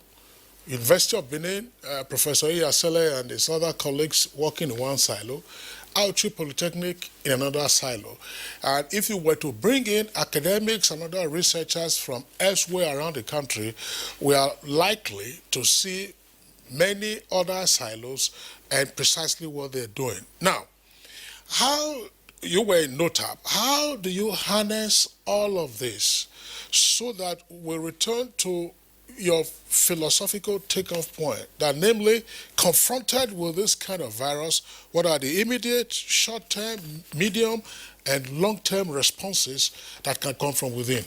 University of Benin, Professor Iyasele and his other colleagues working in one silo, Auchi Polytechnic in another silo. And if you were to bring in academics and other researchers from elsewhere around the country, we are likely to see many other silos and precisely what they're doing. Now, how you were in NOTAP, how do you harness all of this so that we return to your philosophical takeoff point, that namely, confronted with this kind of virus, what are the immediate, short-term, medium, and long-term responses that can come from within?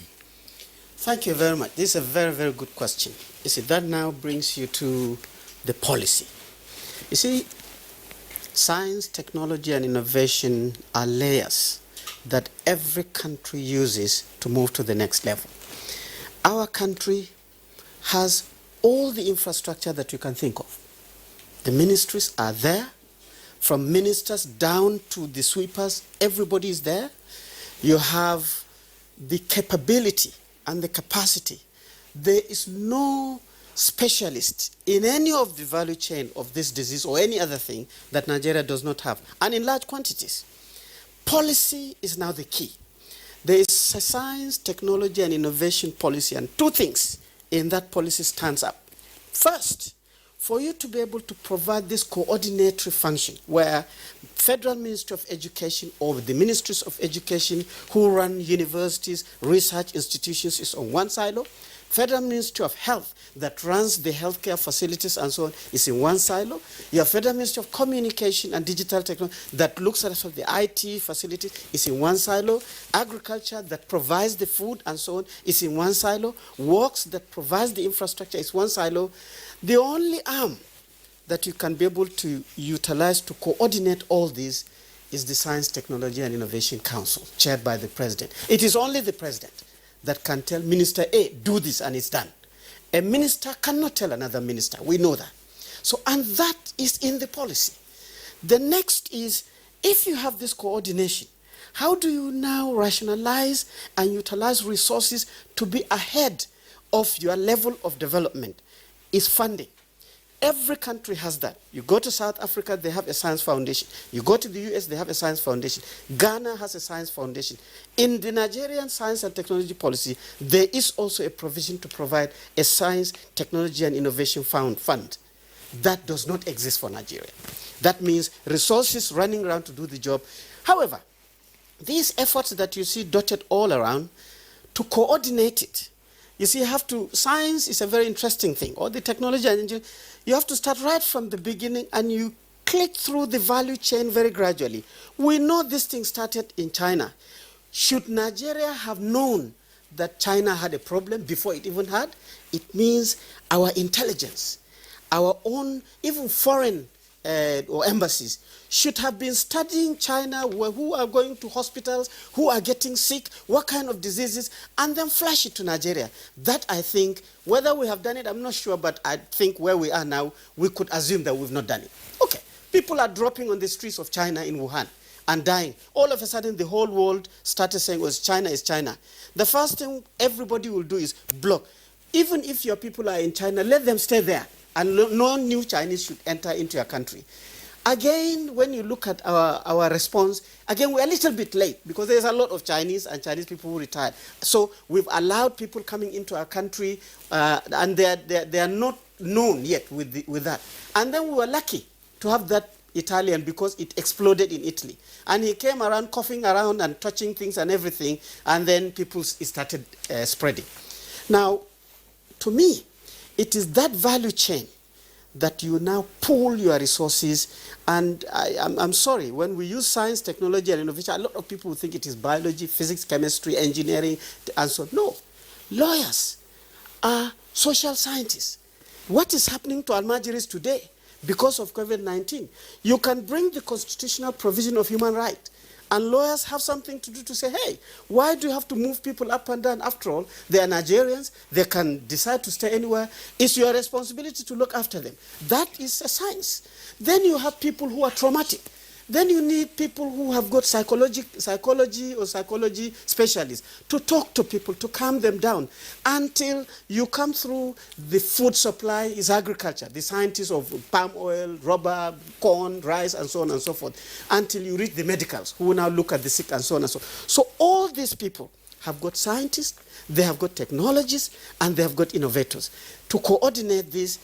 Thank you very much. This is a very, very good question. You see, that now brings you to the policy. You see, science, technology, and innovation are layers that every country uses to move to the next level. Our country has all the infrastructure that you can think of. The ministries are there, from ministers down to the sweepers, everybody is there. You have the capability and the capacity. There is no specialist in any of the value chain of this disease or any other thing that Nigeria does not have, and in large quantities. Policy is now the key. There is a science, technology, and innovation policy, and two things in that policy stands up. First, for you to be able to provide this coordinatory function where Federal Ministry of Education or the Ministries of Education who run universities, research institutions is on one silo, Federal Ministry of Health that runs the healthcare facilities and so on is in one silo. Your Federal Ministry of Communication and Digital Technology that looks at the IT facilities is in one silo. Agriculture that provides the food and so on is in one silo. Works that provides the infrastructure is one silo. The only arm that you can be able to utilize to coordinate all these is the Science, Technology and Innovation Council, chaired by the President. It is only the President that can tell Minister A, do this, and it's done. A minister cannot tell another minister. We know that. So, and that is in the policy. The next is, if you have this coordination, how do you now rationalize and utilize resources to be ahead of your level of development? Is funding. Every country has that. You go to South Africa, they have a science foundation. You go to the US, they have a science foundation. Ghana has a science foundation. In the Nigerian science and technology policy, there is also a provision to provide a science, technology, and innovation fund. That does not exist for Nigeria. That means resources running around to do the job. However, these efforts that you see dotted all around, to coordinate it, you see, science is a very interesting thing, or the technology and engineering. You have to start right from the beginning and you click through the value chain very gradually. We know this thing started in China. Should Nigeria have known that China had a problem before it even had? It means our intelligence, our own, even foreign or embassies, should have been studying China, who are going to hospitals, who are getting sick, what kind of diseases, and then flash it to Nigeria. That, I think, whether we have done it, I'm not sure, but I think where we are now, we could assume that we've not done it. Okay, people are dropping on the streets of China in Wuhan and dying. All of a sudden, the whole world started saying, well, China is China. The first thing everybody will do is block. Even if your people are in China, let them stay there, and no new Chinese should enter into your country. Again, when you look at our response, again, we're a little bit late because there's a lot of Chinese and Chinese people who retired. So we've allowed people coming into our country and they are not known yet with that. And then we were lucky to have that Italian because it exploded in Italy. And he came around coughing around and touching things and everything, and then people started spreading. Now, to me, it is that value chain that you now pool your resources. And I'm sorry, when we use science, technology, and innovation, a lot of people think it is biology, physics, chemistry, engineering, and so on. No. Lawyers are social scientists. What is happening to Almajiris today because of COVID-19? You can bring the constitutional provision of human rights, and lawyers have something to do to say, hey, why do you have to move people up and down? After all, they are Nigerians. They can decide to stay anywhere. It's your responsibility to look after them. That is a science. Then you have people who are traumatic. Then you need people who have got psychology specialists to talk to people, to calm them down, until you come through the food supply is agriculture, the scientists of palm oil, rubber, corn, rice, and so on and so forth, until you reach the medicals, who will now look at the sick and so on and so forth. So all these people have got scientists, they have got technologists, and they have got innovators. To coordinate this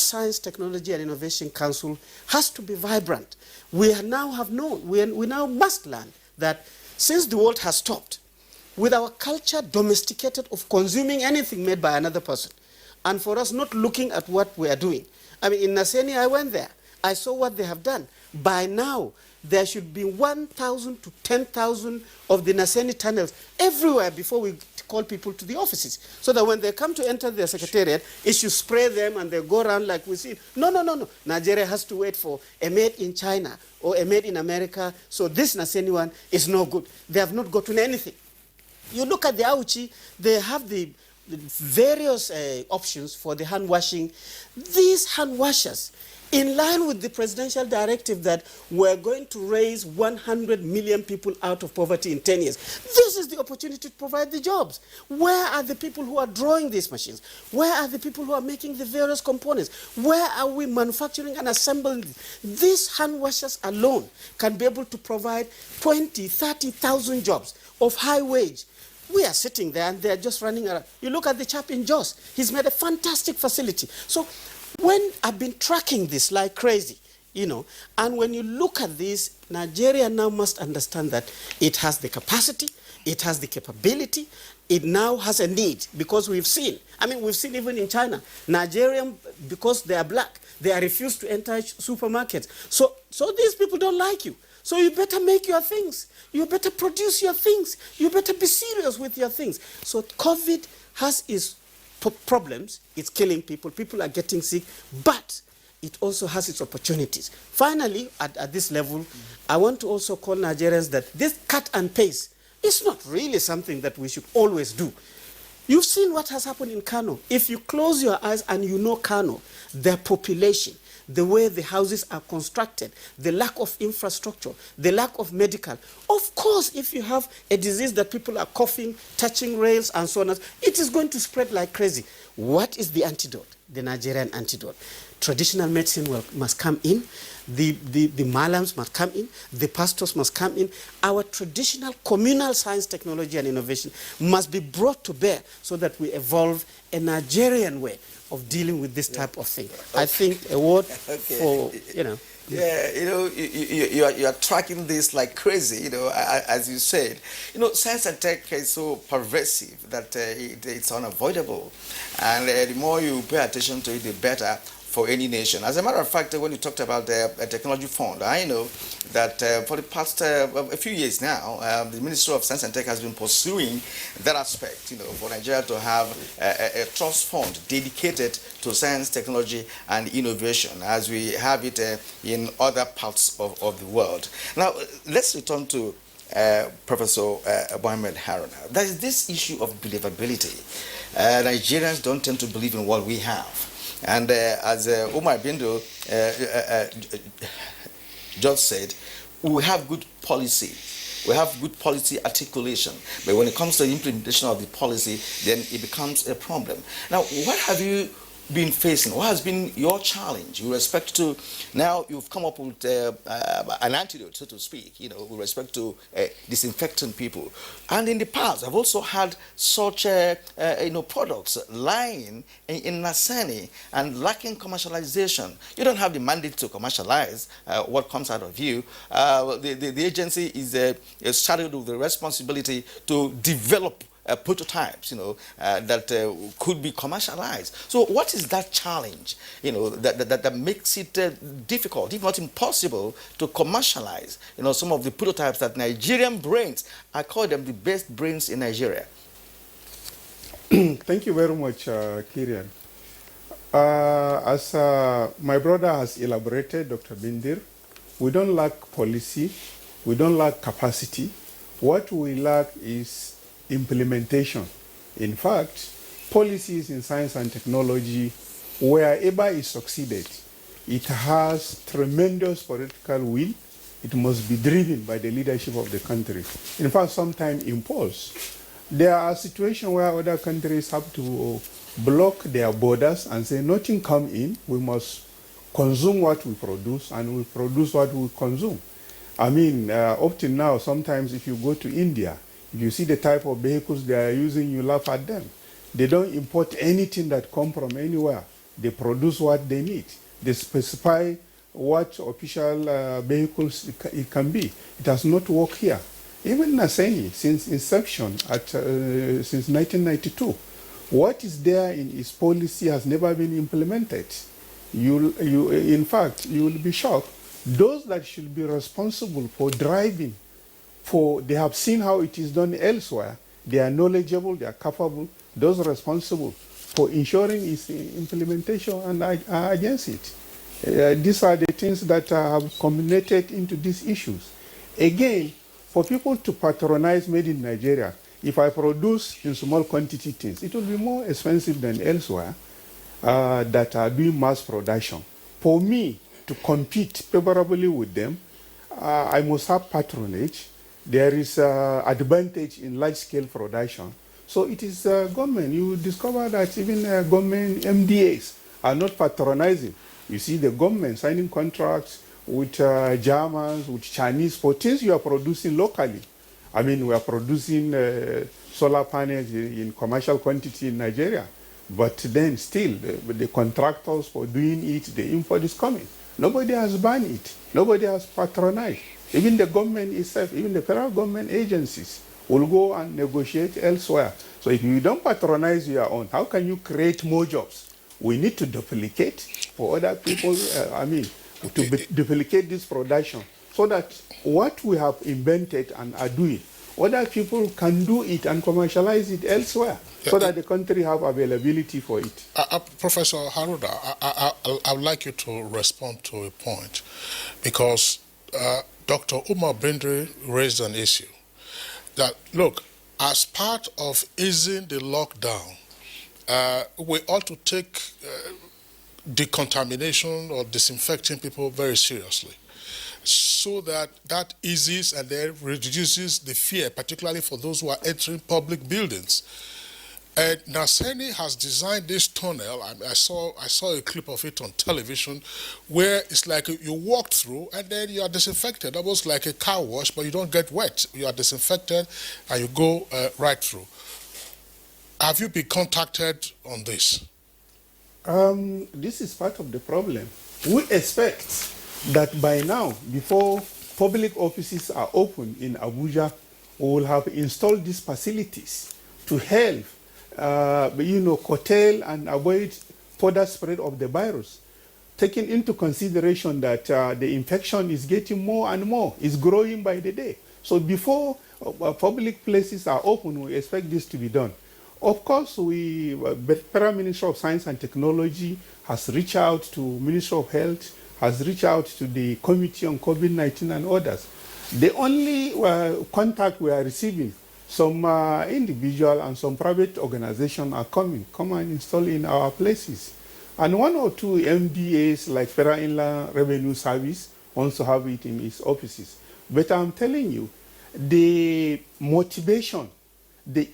Science, Technology, and Innovation Council has to be vibrant. We now have known, we now must learn that since the world has stopped, with our culture domesticated of consuming anything made by another person, and for us not looking at what we are doing. I mean, in Naseni, I went there. I saw what they have done. By now, there should be 1,000 to 10,000 of the Naseni tunnels everywhere before we call people to the offices, so that when they come to enter their secretariat, it should spray them and they go around like we see. No. Nigeria has to wait for a made in China or a made in America, so this Naseni one is no good. They have not gotten anything. You look at the Auchi, they have the various options for the hand washing. These hand washers, in line with the presidential directive that we're going to raise 100 million people out of poverty in 10 years. This is the opportunity to provide the jobs. Where are the people who are drawing these machines? Where are the people who are making the various components? Where are we manufacturing and assembling? These hand washers alone can be able to provide 20, 30,000 jobs of high wage. We are sitting there and they're just running around. You look at the chap in Jos. He's made a fantastic facility. So when I've been tracking this like crazy, and when you look at this, Nigeria now must understand that it has the capacity, it has the capability, it now has a need, because we've seen even in China, Nigerian, because they are black, they are refused to enter supermarkets. So these people don't like you. So you better make your things. You better produce your things. You better be serious with your things. So COVID has its problems. It's killing people. People are getting sick. But it also has its opportunities. Finally, at this level, I want to also call Nigerians that this cut and paste is not really something that we should always do. You've seen what has happened in Kano. If you close your eyes and you know Kano, their population, the way the houses are constructed, the lack of infrastructure, the lack of medical. Of course, if you have a disease that people are coughing, touching rails, and so on, it is going to spread like crazy. What is the antidote? The Nigerian antidote. Traditional medicine must come in. The malams must come in. The pastors must come in. Our traditional communal science, technology, and innovation must be brought to bear so that we evolve a Nigerian way of dealing with this type of thing. Okay. I think a word for, Yeah, you are tracking this like crazy, as you said. Science and tech is so pervasive that it's unavoidable. And the more you pay attention to it, the better for any nation. As a matter of fact, when you talked about the technology fund, I know that for the past a few years now, the Ministry of Science and Tech has been pursuing that aspect, for Nigeria to have a trust fund dedicated to science, technology, and innovation, as we have it in other parts of the world. Now, let's return to Professor Mohammed Haruna. There is this issue of believability. Nigerians don't tend to believe in what we have. And as Umar Bindo just said, we have good policy. We have good policy articulation. But when it comes to the implementation of the policy, then it becomes a problem. Now, what have you been facing? What has been your challenge with respect to, now you've come up with an antidote, so to speak, with respect to disinfecting people. And in the past, I've also had such products lying in Naseni and lacking commercialization. You don't have the mandate to commercialize what comes out of you. The agency is charged with the responsibility to develop prototypes, that could be commercialized. So what is that challenge, that makes it difficult, if not impossible, to commercialize, some of the prototypes that Nigerian brains, I call them the best brains in Nigeria? Thank you very much, Kirian. As my brother has elaborated, Dr. Bindir, we don't lack policy, we don't lack capacity. What we lack is implementation. In fact, policies in science and technology, wherever it succeeded, it has tremendous political will, It must be driven by the leadership of the country. In fact, sometimes impulse. There are situations where other countries have to block their borders and say, nothing come in, we must consume what we produce and we produce what we consume. I mean, up till now, sometimes if you go to India, if you see the type of vehicles they are using, you laugh at them. They don't import anything that comes from anywhere. They produce what they need. They specify what official vehicles it can be. It has not worked here. Even Naseni, since inception, since 1992, what is there in its policy has never been implemented. In fact, you will be shocked. Those that should be responsible for driving, they have seen how it is done elsewhere. They are knowledgeable, they are capable. Those responsible for ensuring its implementation and are against it. These are the things that have culminated into these issues. Again, for people to patronize made in Nigeria, if I produce in small quantity things, it will be more expensive than elsewhere that are doing mass production. For me to compete favorably with them, I must have patronage. There is advantage in large-scale production. So it is government. You discover that even government MDAs are not patronizing. You see the government signing contracts with Germans, with Chinese for things you are producing locally. I mean, we are producing solar panels in commercial quantity in Nigeria. But then still, the contractors for doing it, the import is coming. Nobody has banned it. Nobody has patronized. Even the government itself, even the federal government agencies will go and negotiate elsewhere. So if you don't patronize your own, how can you create more jobs? We need to duplicate for other people, duplicate this production so that what we have invented and are doing, other people can do it and commercialize it elsewhere so that the country have availability for it. Professor Haruda, I would like you to respond to a point because Dr. Umar Bindri raised an issue that, look, as part of easing the lockdown, we ought to take decontamination or disinfecting people very seriously so that eases and then reduces the fear, particularly for those who are entering public buildings. And Naseni has designed this tunnel. I saw a clip of it on television where it's like you walk through and then you are disinfected, almost like a car wash, but you don't get wet. You are disinfected and you go right through. Have you been contacted on this? This is part of the problem. We expect that by now, before public offices are open in Abuja, we will have installed these facilities to help curtail and avoid further spread of the virus, taking into consideration that the infection is getting more and more, it's growing by the day. So before public places are open, we expect this to be done. Of course, the Federal Ministry of Science and Technology has reached out to Ministry of Health, has reached out to the Committee on COVID-19 and others. The only contact we are receiving, some individual and some private organizations are come and install in our places. And one or two MDAs like Federal Inland Revenue Service also have it in its offices. But I'm telling you, the motivation, the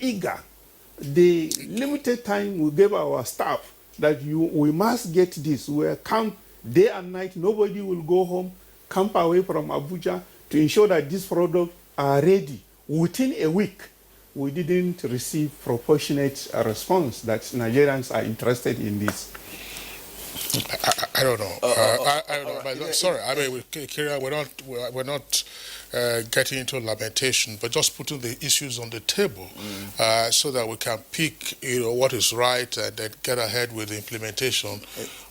the limited time we gave our staff that we must get this, we camp day and night, nobody will go home, camp away from Abuja to ensure that these products are ready. Within a week, we didn't receive proportionate response that Nigerians are interested in this. I don't know. I don't know. But sorry, I mean, Kira, we're not getting into lamentation, but just putting the issues on the table so that we can pick, what is right and then get ahead with the implementation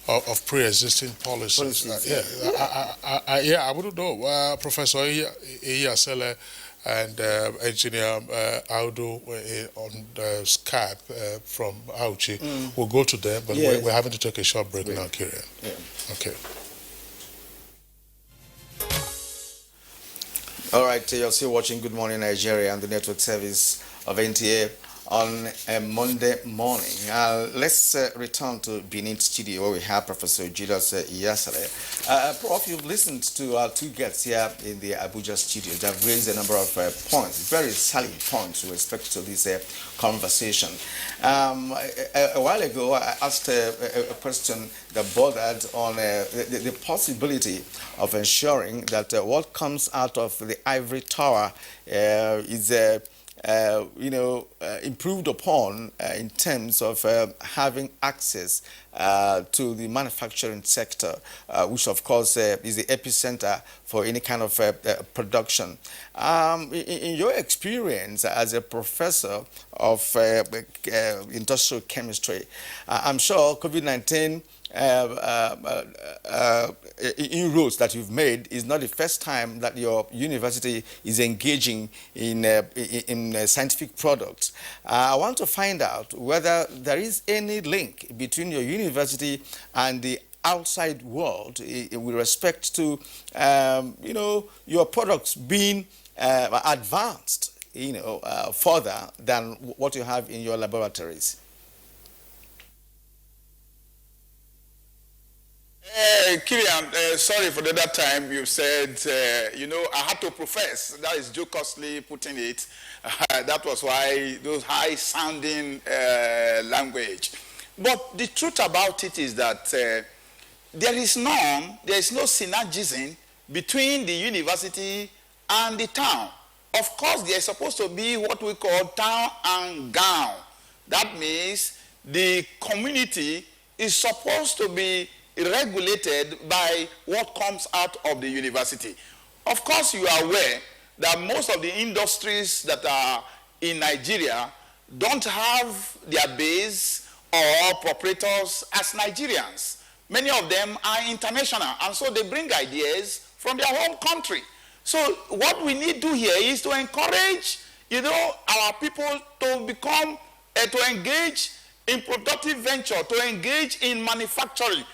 of pre-existing policies. I wouldn't know. Professor Iyasele and Engineer Audu on Skype from Auchi. We'll go to them, but we're having to take a short break now, Kieran. Yeah. Okay. All right, you're still watching Good Morning Nigeria and the network service of NTA. on a Monday morning. Let's return to Benin studio where we have Professor Julius Iyasale. Prof, you've listened to our two guests here in the Abuja studio. They have raised a number of points, very salient points with respect to this conversation. A while ago, I asked a question that bordered on the possibility of ensuring that what comes out of the ivory tower is improved upon in terms of having access to the manufacturing sector, which of course is the epicenter for any kind of production. In your experience as a professor of industrial chemistry, I'm sure COVID-19 inroads that you've made is not the first time that your university is engaging in scientific products. I want to find out whether there is any link between your university and the outside world with respect to your products being advanced further than what you have in your laboratories. Kirian, sorry for the other time you said, I had to profess. That is jocosely putting it. That was why those high-sounding language. But the truth about it is that there is no synergism between the university and the town. Of course, there is supposed to be what we call town and gown. That means the community is supposed to be regulated by what comes out of the university. Of course, you are aware that most of the industries that are in Nigeria don't have their base or proprietors as Nigerians. Many of them are international, and so they bring ideas from their home country. So what we need to do here is to encourage, our people to become, to engage in productive venture, to engage in manufacturing.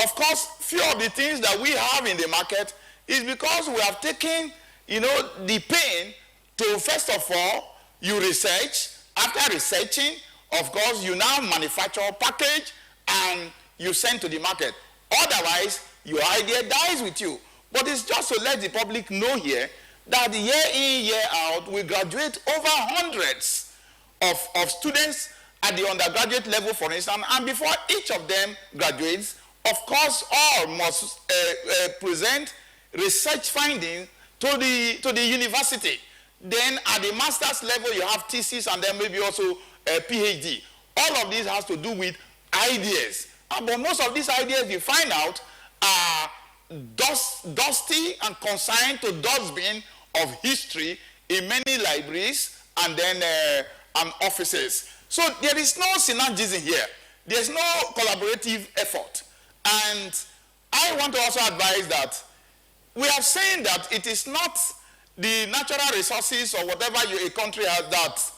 Of course, few of the things that we have in the market is because we have taken, the pain to, first of all, you research. After researching, of course, you now manufacture, package, and you send to the market. Otherwise, your idea dies with you. But it's just to let the public know here that year in, year out, we graduate over hundreds of students at the undergraduate level, for instance, and before each of them graduates, of course, all must present research findings to the university. Then at the master's level, you have thesis and then maybe also a PhD. All of this has to do with ideas. But most of these ideas you find out are dusty and consigned to dustbin of history in many libraries and then offices. So there is no synergism here. There's no collaborative effort. And I want to also advise that we are saying that it is not the natural resources or whatever a country has that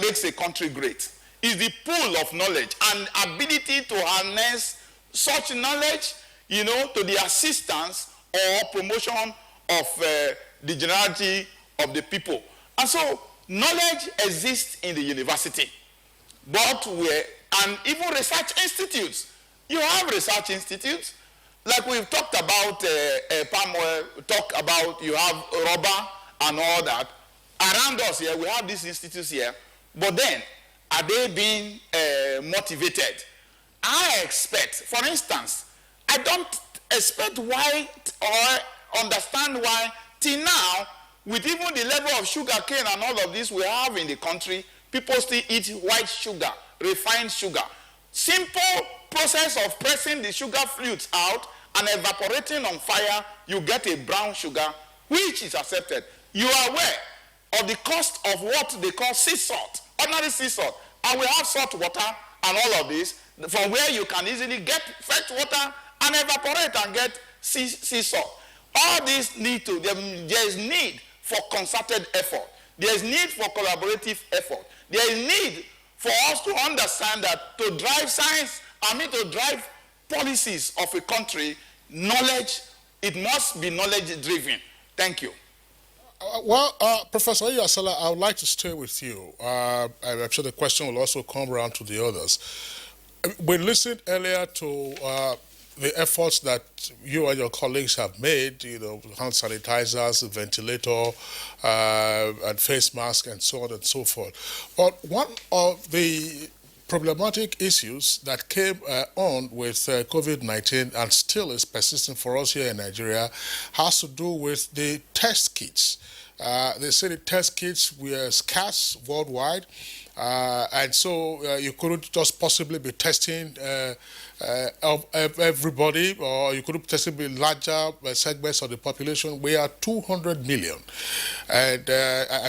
makes a country great. It's the pool of knowledge and ability to harness such knowledge, to the assistance or promotion of the generality of the people. And so knowledge exists in the university, and even research institutes. You have research institutes, like we've talked about palm oil, you have rubber and all that. Around us here, we have these institutes here, but then, are they being motivated? I expect, for instance, I don't expect why or understand why till now, with even the level of sugar cane and all of this we have in the country, people still eat white sugar, refined sugar. Simple process of pressing the sugar flutes out and evaporating on fire, you get a brown sugar, which is accepted. You are aware of the cost of what they call sea salt, ordinary sea salt. And we have salt water and all of this, from where you can easily get fresh water and evaporate and get sea salt. All this there is need for concerted effort. There is need for collaborative effort. There is need for us to understand that to drive science, to drive policies of a country, knowledge, it must be knowledge driven. Thank you. Professor Iyasala, I would like to stay with you. I'm sure the question will also come around to the others. We listened earlier to the efforts that you and your colleagues have made, hand sanitizers, ventilator, and face mask, and so on and so forth. But one of the problematic issues that came on with COVID-19 and still is persistent for us here in Nigeria has to do with the test kits. They say the test kits were scarce worldwide, and so you couldn't just possibly be testing everybody, or you couldn't possibly be larger segments of the population. We are 200 million, and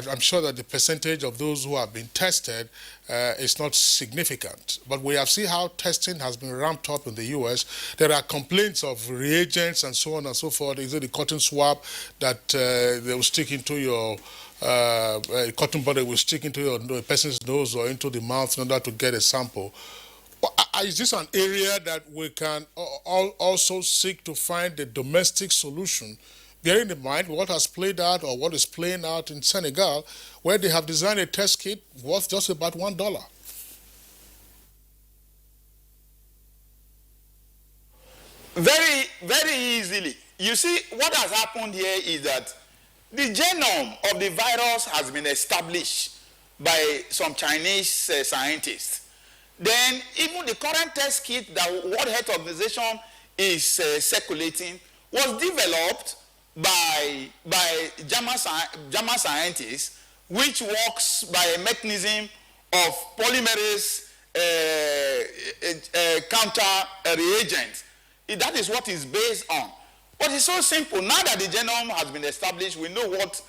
I'm sure that the percentage of those who have been tested is not significant. But we have seen how testing has been ramped up in the U.S. There are complaints of reagents and so on and so forth. Is it the cotton swab that they will stick into your cotton bud will stick into the person's nose or into the mouth in order to get a sample? Is this an area that we can also seek to find a domestic solution, bearing in mind what has played out or what is playing out in Senegal, where they have designed a test kit worth just about $1? Very, very easily. You see, what has happened here is that the genome of the virus has been established by some Chinese scientists. Then even the current test kit that World Health Organization is circulating was developed by German scientists, which works by a mechanism of polymerase counter reagents. That is what it's based on. But it's so simple. Now that the genome has been established, we know what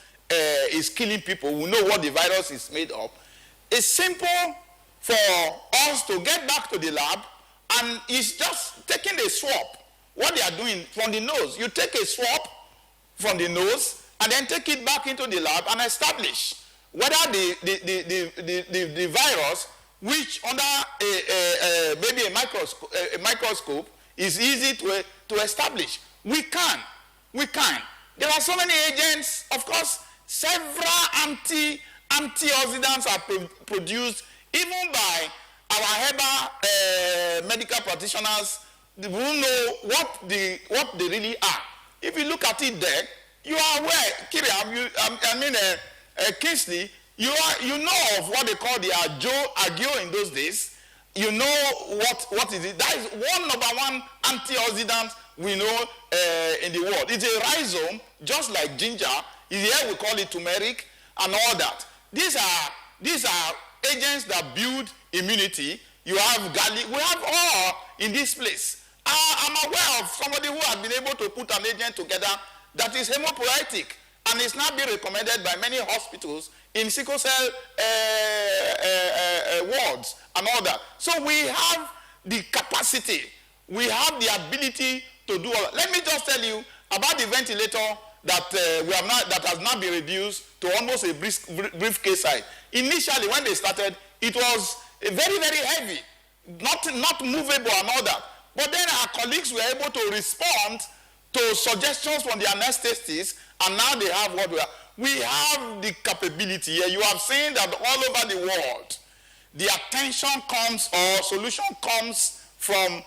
is killing people. We know what the virus is made of. It's simple for us to get back to the lab, and it's just taking a swab. What they are doing from the nose, you take a swab from the nose and then take it back into the lab and establish whether the virus, which under maybe a microscope is easy to establish. We can. There are so many agents. Of course, several antioxidants are produced even by our herbal medical practitioners who know what they really are. If you look at it there, you are aware, Kingsley, you know of what they call the agio in those days. You know what is it? That is #1 antioxidant we know in the world. It's a rhizome, just like ginger. Here we call it turmeric and all that. These are agents that build immunity. You have garlic. We have all in this place. I'm aware of somebody who has been able to put an agent together that is hemopoietic, and it's now being recommended by many hospitals in sickle cell wards and all that. So we have the capacity, we have the ability to do all that. Let me just tell you about the ventilator that that has now been reduced to almost a briefcase size. Initially, when they started, it was very, very heavy, not movable and all that. But then our colleagues were able to respond to suggestions from the anesthetists, and now they have what we have. We have the capability here. You have seen that all over the world, the attention comes or solution comes from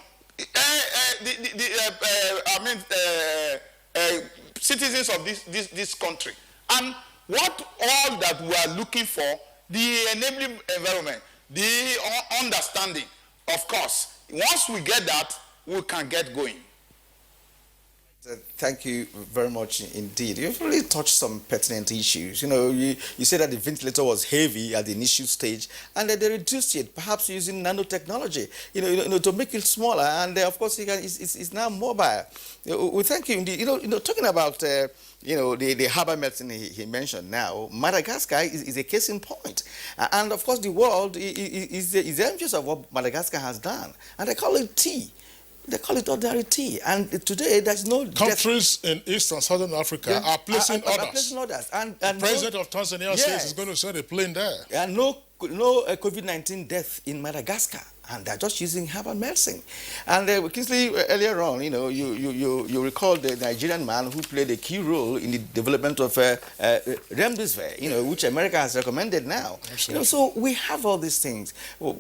citizens of this country. And what all that we are looking for, the enabling environment, the understanding, of course. Once we get that, we can get going. Thank you very much indeed. You've really touched some pertinent issues. You said that the ventilator was heavy at the initial stage, and that they reduced it, perhaps using nanotechnology, to make it smaller. And of course, it's now mobile. We thank you indeed. Talking about the herbal medicine he mentioned now, Madagascar is a case in point. And of course, the world is envious of what Madagascar has done, and they call it tea. They call it ordinary tea, and today there's no countries in East and Southern Africa are placing orders. And the president of Tanzania says he's going to send a plane there. And no COVID-19 death in Madagascar, and they're just using herbal medicine. And Kingsley, earlier on, you recall the Nigerian man who played a key role in the development of remdesivir, which America has recommended now. So we have all these things.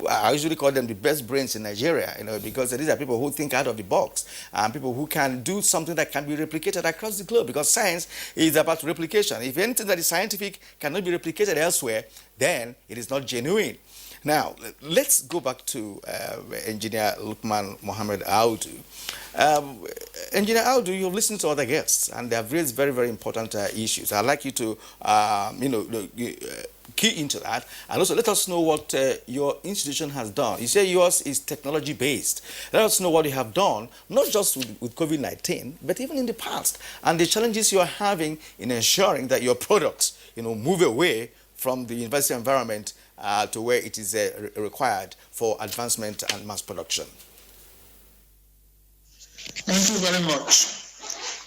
I usually call them the best brains in Nigeria, because these are people who think out of the box and people who can do something that can be replicated across the globe, because science is about replication. If anything that is scientific cannot be replicated elsewhere, then it is not genuine. Now, let's go back to Engineer Lukman Mohammed Audu. Engineer Audu, you've listened to other guests, and they have raised very, very important issues. I'd like you to, key into that, and also let us know what your institution has done. You say yours is technology-based. Let us know what you have done, not just with COVID-19, but even in the past, and the challenges you are having in ensuring that your products, move away from the university environment to where it is required for advancement and mass production. Thank you very much.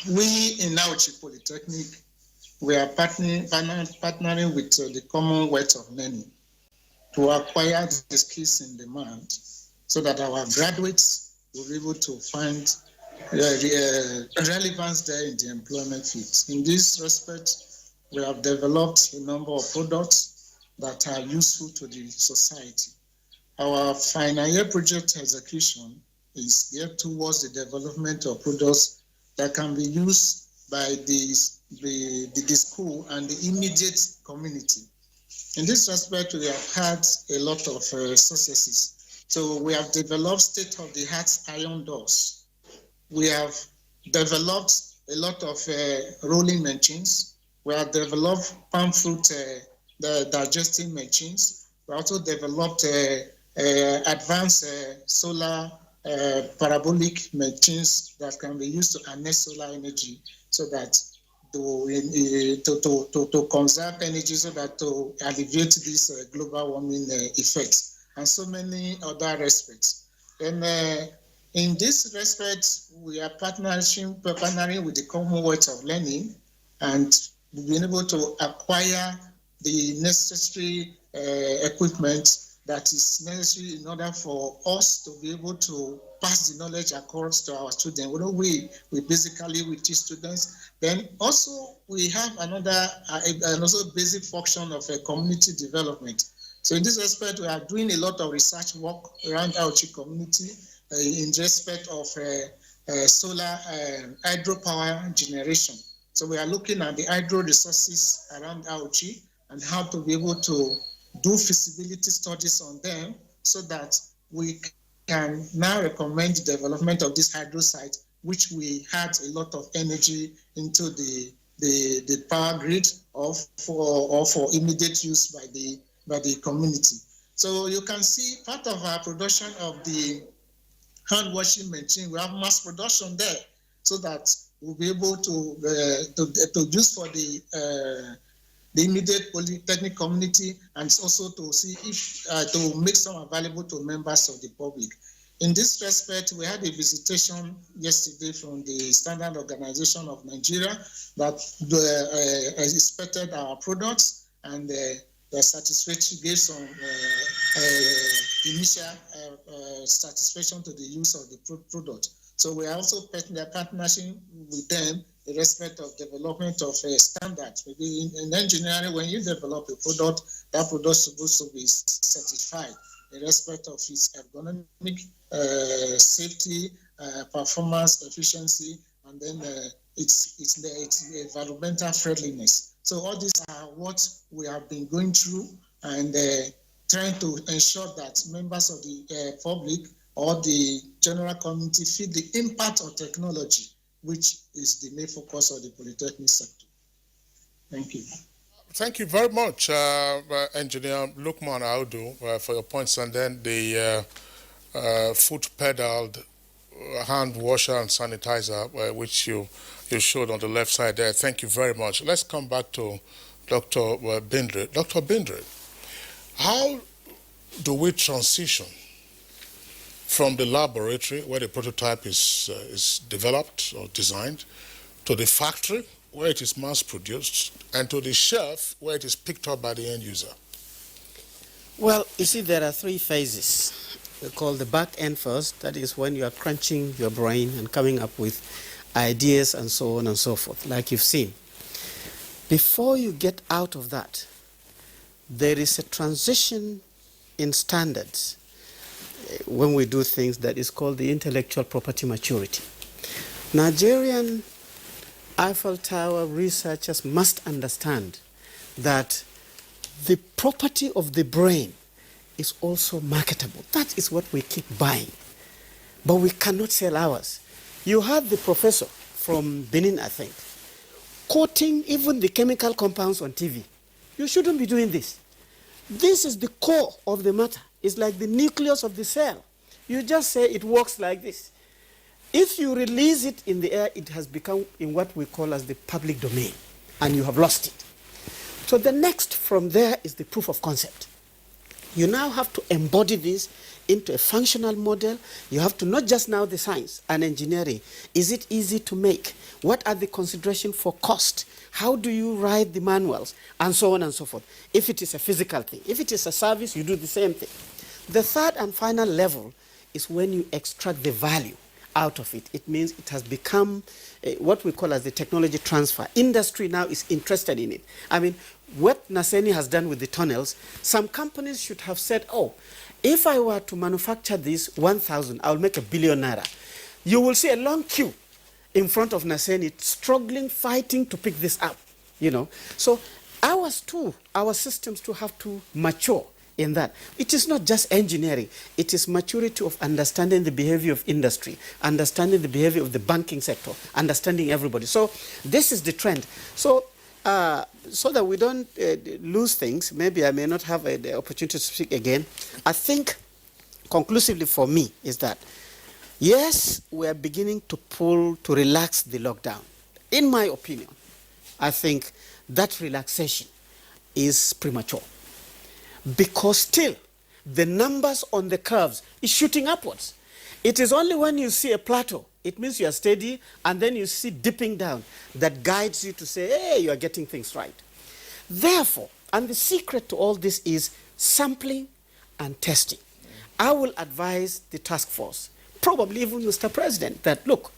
We in Auchi Polytechnic, we are partnering with the Commonwealth of Learning to acquire the skills in demand so that our graduates will be able to find relevance there in the employment field. In this respect, we have developed a number of products that are useful to the society. Our final year project execution is geared towards the development of products that can be used by the school and the immediate community. In this respect, we have had a lot of successes. So we have developed state-of-the-art iron doors. We have developed a lot of rolling machines. We have developed palm fruit digesting machines. We also developed advanced solar parabolic machines that can be used to harness solar energy, so that to conserve energy, so that to alleviate this global warming effects, and so many other aspects. And in this respect, we are partnering with the Commonwealth of Learning, and we've been able to acquire the necessary equipment that is necessary in order for us to be able to pass the knowledge across to our students. We basically teach students. Then also we have another basic function of community development. So in this respect, we are doing a lot of research work around our community in respect of solar hydropower generation. So we are looking at the hydro resources around Auchi and how to be able to do feasibility studies on them, so that we can now recommend the development of this hydro site, which we had a lot of energy into the power grid or for immediate use by the community. So you can see part of our production of the hand washing machine, we have mass production there, so that we'll be able to use for the immediate polytechnic community, and also to see if to make some available to members of the public. In this respect, we had a visitation yesterday from the Standard Organization of Nigeria that inspected our products, and the satisfaction gave some initial satisfaction to the use of the product. So we are also partnering with them in respect of development of standards. Maybe in engineering, when you develop a product, that product is supposed to be certified in respect of its ergonomic, safety, performance, efficiency, and then its environmental friendliness. So all these are what we have been going through, and trying to ensure that members of the public or the general community feel the impact of technology, which is the main focus of the polytechnic sector. Thank you. Thank you very much, Engineer Lukman Audu, for your points, and then the foot-pedaled hand washer and sanitizer, which you showed on the left side there. Thank you very much. Let's come back to Dr. Bindre. Dr. Bindre, how do we transition from the laboratory where the prototype is developed or designed, to the factory where it is mass produced, and to the shelf where it is picked up by the end user? Well, you see, there are three phases. We call the back end first. That is when you are crunching your brain and coming up with ideas and so on and so forth, like you've seen. Before you get out of that, there is a transition in standards when we do things that is called the intellectual property maturity. Nigerian Eiffel Tower researchers must understand that the property of the brain is also marketable. That is what we keep buying. But we cannot sell ours. You had the professor from Benin, I think, quoting even the chemical compounds on TV. You shouldn't be doing this. This is the core of the matter. It's like the nucleus of the cell. You just say it works like this. If you release it in the air, it has become in what we call as the public domain, and you have lost it. So the next from there is the proof of concept. You now have to embody this into a functional model. You have to not just now the science and engineering. Is it easy to make? What are the considerations for cost? How do you write the manuals? And so on and so forth. If it is a physical thing. If it is a service, you do the same thing. The third and final level is when you extract the value out of it. It means it has become what we call as the technology transfer. Industry now is interested in it. I mean, what Naseni has done with the tunnels, some companies should have said, oh, if I were to manufacture this 1,000, I'll make ₦1 billion. You will see a long queue in front of Naseni struggling, fighting to pick this up, you know. So ours too, our systems too have to mature in that. It is not just engineering. It is maturity of understanding the behavior of industry, understanding the behavior of the banking sector, understanding everybody. So this is the trend. So so that we don't lose things, maybe I may not have the opportunity to speak again. I think conclusively for me is that, yes, we are beginning to relax the lockdown. In my opinion, I think that relaxation is premature. Because still, the numbers on the curves is shooting upwards. It is only when you see a plateau, it means you are steady, and then you see dipping down, that guides you to say, hey, you are getting things right. Therefore, and the secret to all this is sampling and testing. I will advise the task force, probably even Mr. President, that look,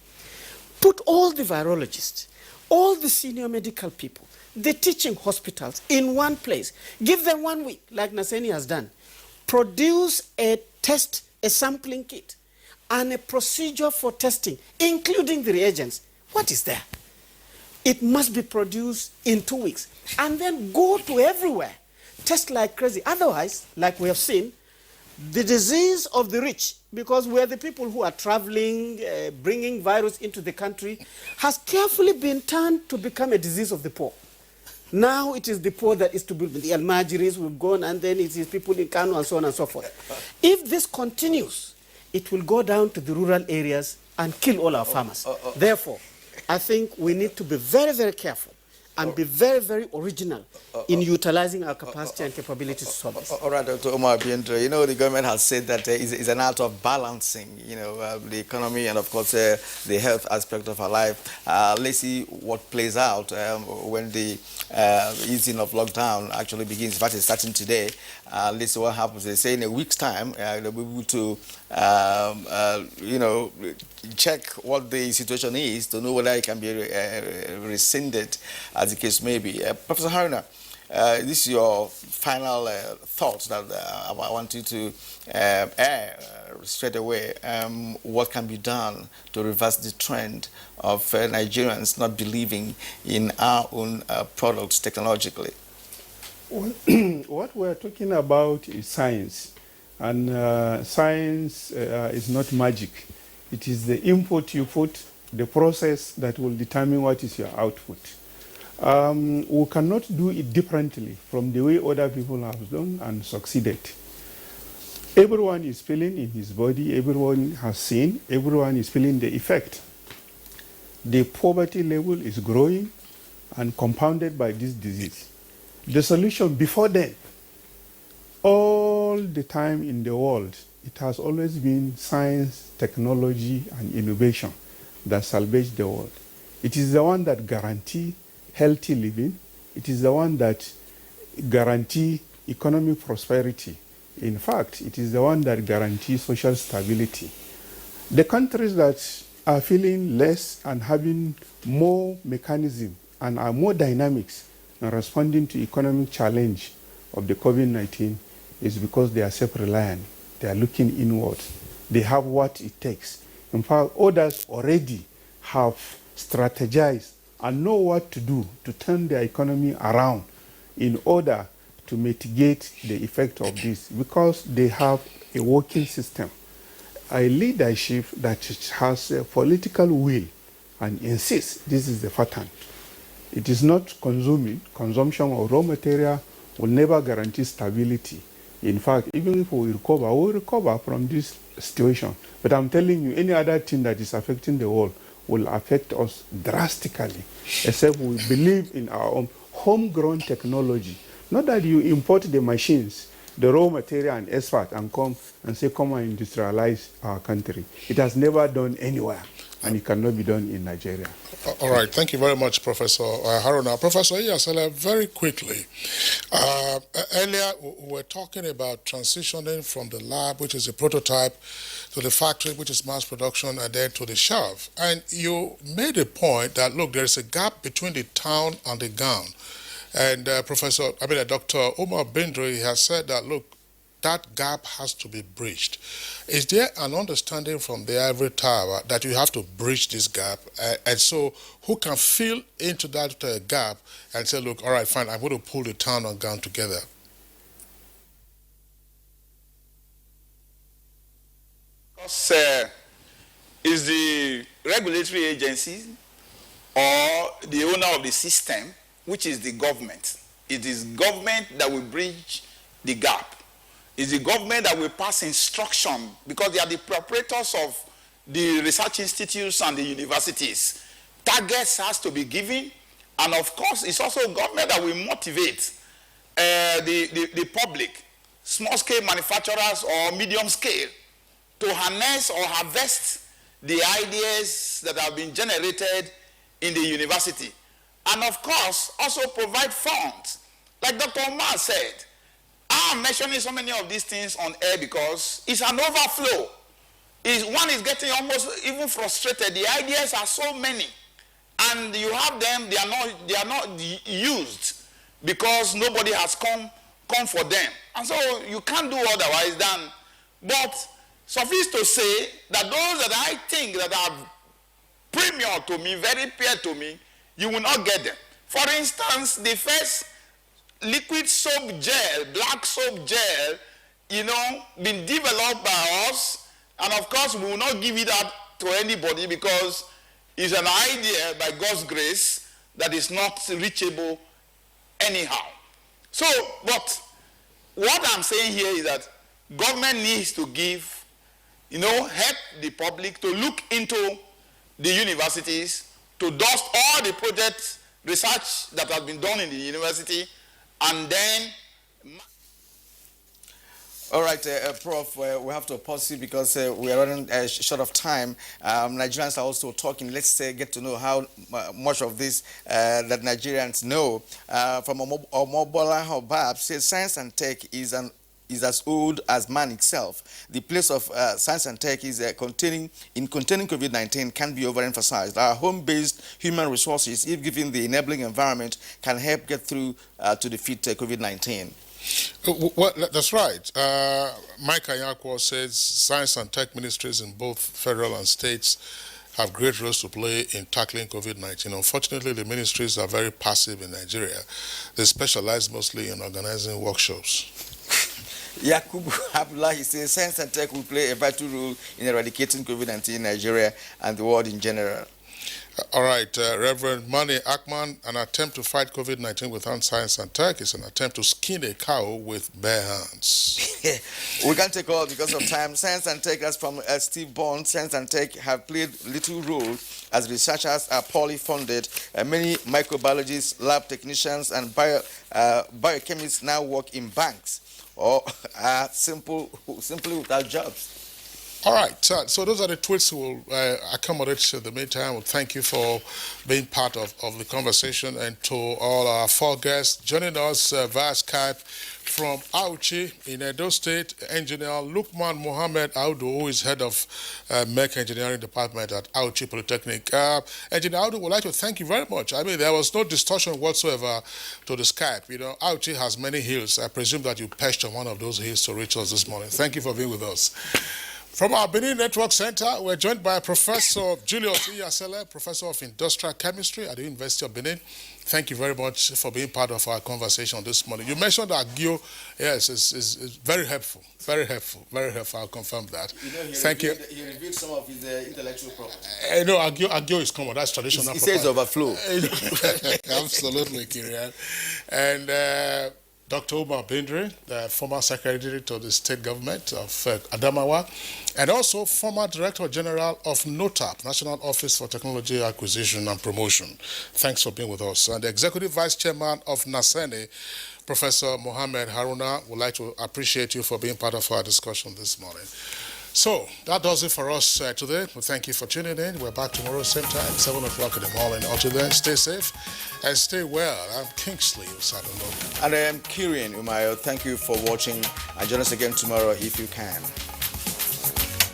put all the virologists, all the senior medical people, the teaching hospitals in one place. Give them 1 week, like Naseni has done. Produce a test, a sampling kit, and a procedure for testing, including the reagents. What is there? It must be produced in 2 weeks. And then go to everywhere. Test like crazy. Otherwise, like we have seen, the disease of the rich, because we are the people who are traveling, bringing virus into the country, has carefully been turned to become a disease of the poor. Now it is the poor that is to be, the Almajiris will go on, and then it is people in Kano and so on and so forth. If this continues, it will go down to the rural areas and kill all our farmers. Therefore, I think we need to be very, very careful and be very, very original in utilizing our capacity and capabilities to solve this. All right, Dr. Omar Biendro, you know, the government has said that it's an art of balancing, you know, the economy and, of course, the health aspect of our life. Let's see what plays out when the easing of lockdown actually begins. In fact, it's starting today. Let's see what happens. They say in a week's time, they'll be able to, you know, check what the situation is to know whether it can be rescinded, as the case may be. Professor Haruna, this is your final thoughts that I want you to air straight away. What can be done to reverse the trend of Nigerians not believing in our own products technologically? Well, what we're talking about is science. And science is not magic. It is the input you put, the process that will determine what is your output. We cannot do it differently from the way other people have done and succeeded. Everyone is feeling in his body, everyone has seen, everyone is feeling the effect. The poverty level is growing and compounded by this disease. The solution before then, all the time in the world, it has always been science, technology, and innovation that salvage the world. It is the one that guarantees healthy living. It is the one that guarantees economic prosperity. In fact, it is the one that guarantees social stability. The countries that are feeling less and having more mechanism and are more dynamics in responding to economic challenge of the COVID-19 is because they are self-reliant. They are looking inwards. They have what it takes. In fact, others already have strategized and know what to do to turn their economy around in order to mitigate the effect of this because they have a working system, a leadership that has a political will and insists this is the pattern. It is not consumption of raw material will never guarantee stability. In fact, even if we recover, we'll recover from this situation. But I'm telling you, any other thing that is affecting the world will affect us drastically, except we believe in our own homegrown technology. Not that you import the machines, the raw material and expert and come and say, come and industrialize our country. It has never done anywhere, and it cannot be done in Nigeria. All right, thank you very much, Professor Haruna. Professor Iyasala, very quickly, earlier we were talking about transitioning from the lab, which is a prototype, to the factory, which is mass production, and then to the shelf. And you made a point that, look, there is a gap between the town and the gown. And Dr. Omar Bindri has said that, look, that gap has to be bridged. Is there an understanding from the ivory tower that you have to bridge this gap? And so who can fill into that gap and say, look, all right, fine, I'm going to pull the town and gown together? Because is the regulatory agency or the owner of the system, which is the government. It is government that will bridge the gap. It's the government that will pass instruction because they are the proprietors of the research institutes and the universities. Targets has to be given, and of course, it's also government that will motivate the public, small-scale manufacturers or medium-scale, to harness or harvest the ideas that have been generated in the university. And of course, also provide funds. Like Dr. Omar said, I'm mentioning so many of these things on air because it's an overflow. One is getting almost even frustrated. The ideas are so many. And you have them, they are not used because nobody has come for them. And so you can't do otherwise than, but suffice to say that those that I think that are premium to me, very dear to me, you will not get them. For instance, the first liquid soap gel, black soap gel, been developed by us, and of course we will not give it out to anybody because it's an idea by God's grace that is not reachable anyhow. So, but what I'm saying here is that government needs to give, help the public to look into the universities, to dust all the project research that has been done in the university, and then... All right, Prof, we have to pause here because we are running short of time. Nigerians are also talking. Let's get to know how much of this that Nigerians know. From Omobola Hobab says science and tech is as old as man itself. The place of science and tech is containing COVID-19 can be overemphasized. Our home-based human resources, if given the enabling environment, can help get through to defeat COVID-19. Well, that's right. Mike Ayakwa says science and tech ministries in both federal and states have great roles to play in tackling COVID-19. Unfortunately, the ministries are very passive in Nigeria. They specialize mostly in organizing workshops. Yakubu Abdullah, he says science and tech will play a vital role in eradicating COVID-19 in Nigeria and the world in general. All right, Reverend Mani Akman, an attempt to fight COVID-19 without science and tech is an attempt to skin a cow with bare hands. We can't take all because of time. Science and tech, as from Steve Bond, science and tech have played little role as researchers are poorly funded. Many microbiologists, lab technicians, and biochemists now work in banks or are simply without jobs. All right, so those are the tweets we'll accommodate in the meantime. Well, thank you for being part of the conversation, and to all our 4 guests joining us via Skype from Auchi in Edo State, engineer Lukman Mohammed Audu, who is head of MEC Engineering Department at Auchi Polytechnic. Engineer Audu, would like to thank you very much. I mean, there was no distortion whatsoever to the Skype. You know, Auchi has many hills. I presume that you perched on one of those hills to reach us this morning. Thank you for being with us. From our Benin Network Center, we're joined by Professor Julius Iyasele, Professor of Industrial Chemistry at the University of Benin. Thank you very much for being part of our conversation this morning. You mentioned that Agio, yes, is very helpful, very helpful, very helpful. I'll confirm that. You know, Thank you. He revealed some of his intellectual property. No, Agio is common. That's traditional. He says overflow. Absolutely, Kirian. And Dr. Umar Bindri, the former secretary to the state government of Adamawa, and also former director general of NOTAP, National Office for Technology Acquisition and Promotion. Thanks for being with us. And the executive vice chairman of NASENE, Professor Mohammed Haruna, would like to appreciate you for being part of our discussion this morning. So that does it for us today. We thank you for tuning in. We're back tomorrow, same time, 7 o'clock in the morning. Until then, stay safe and stay well. I'm Kingsley Usadolo. And I am Kirian Umayo. Thank you for watching, and join us again tomorrow if you can.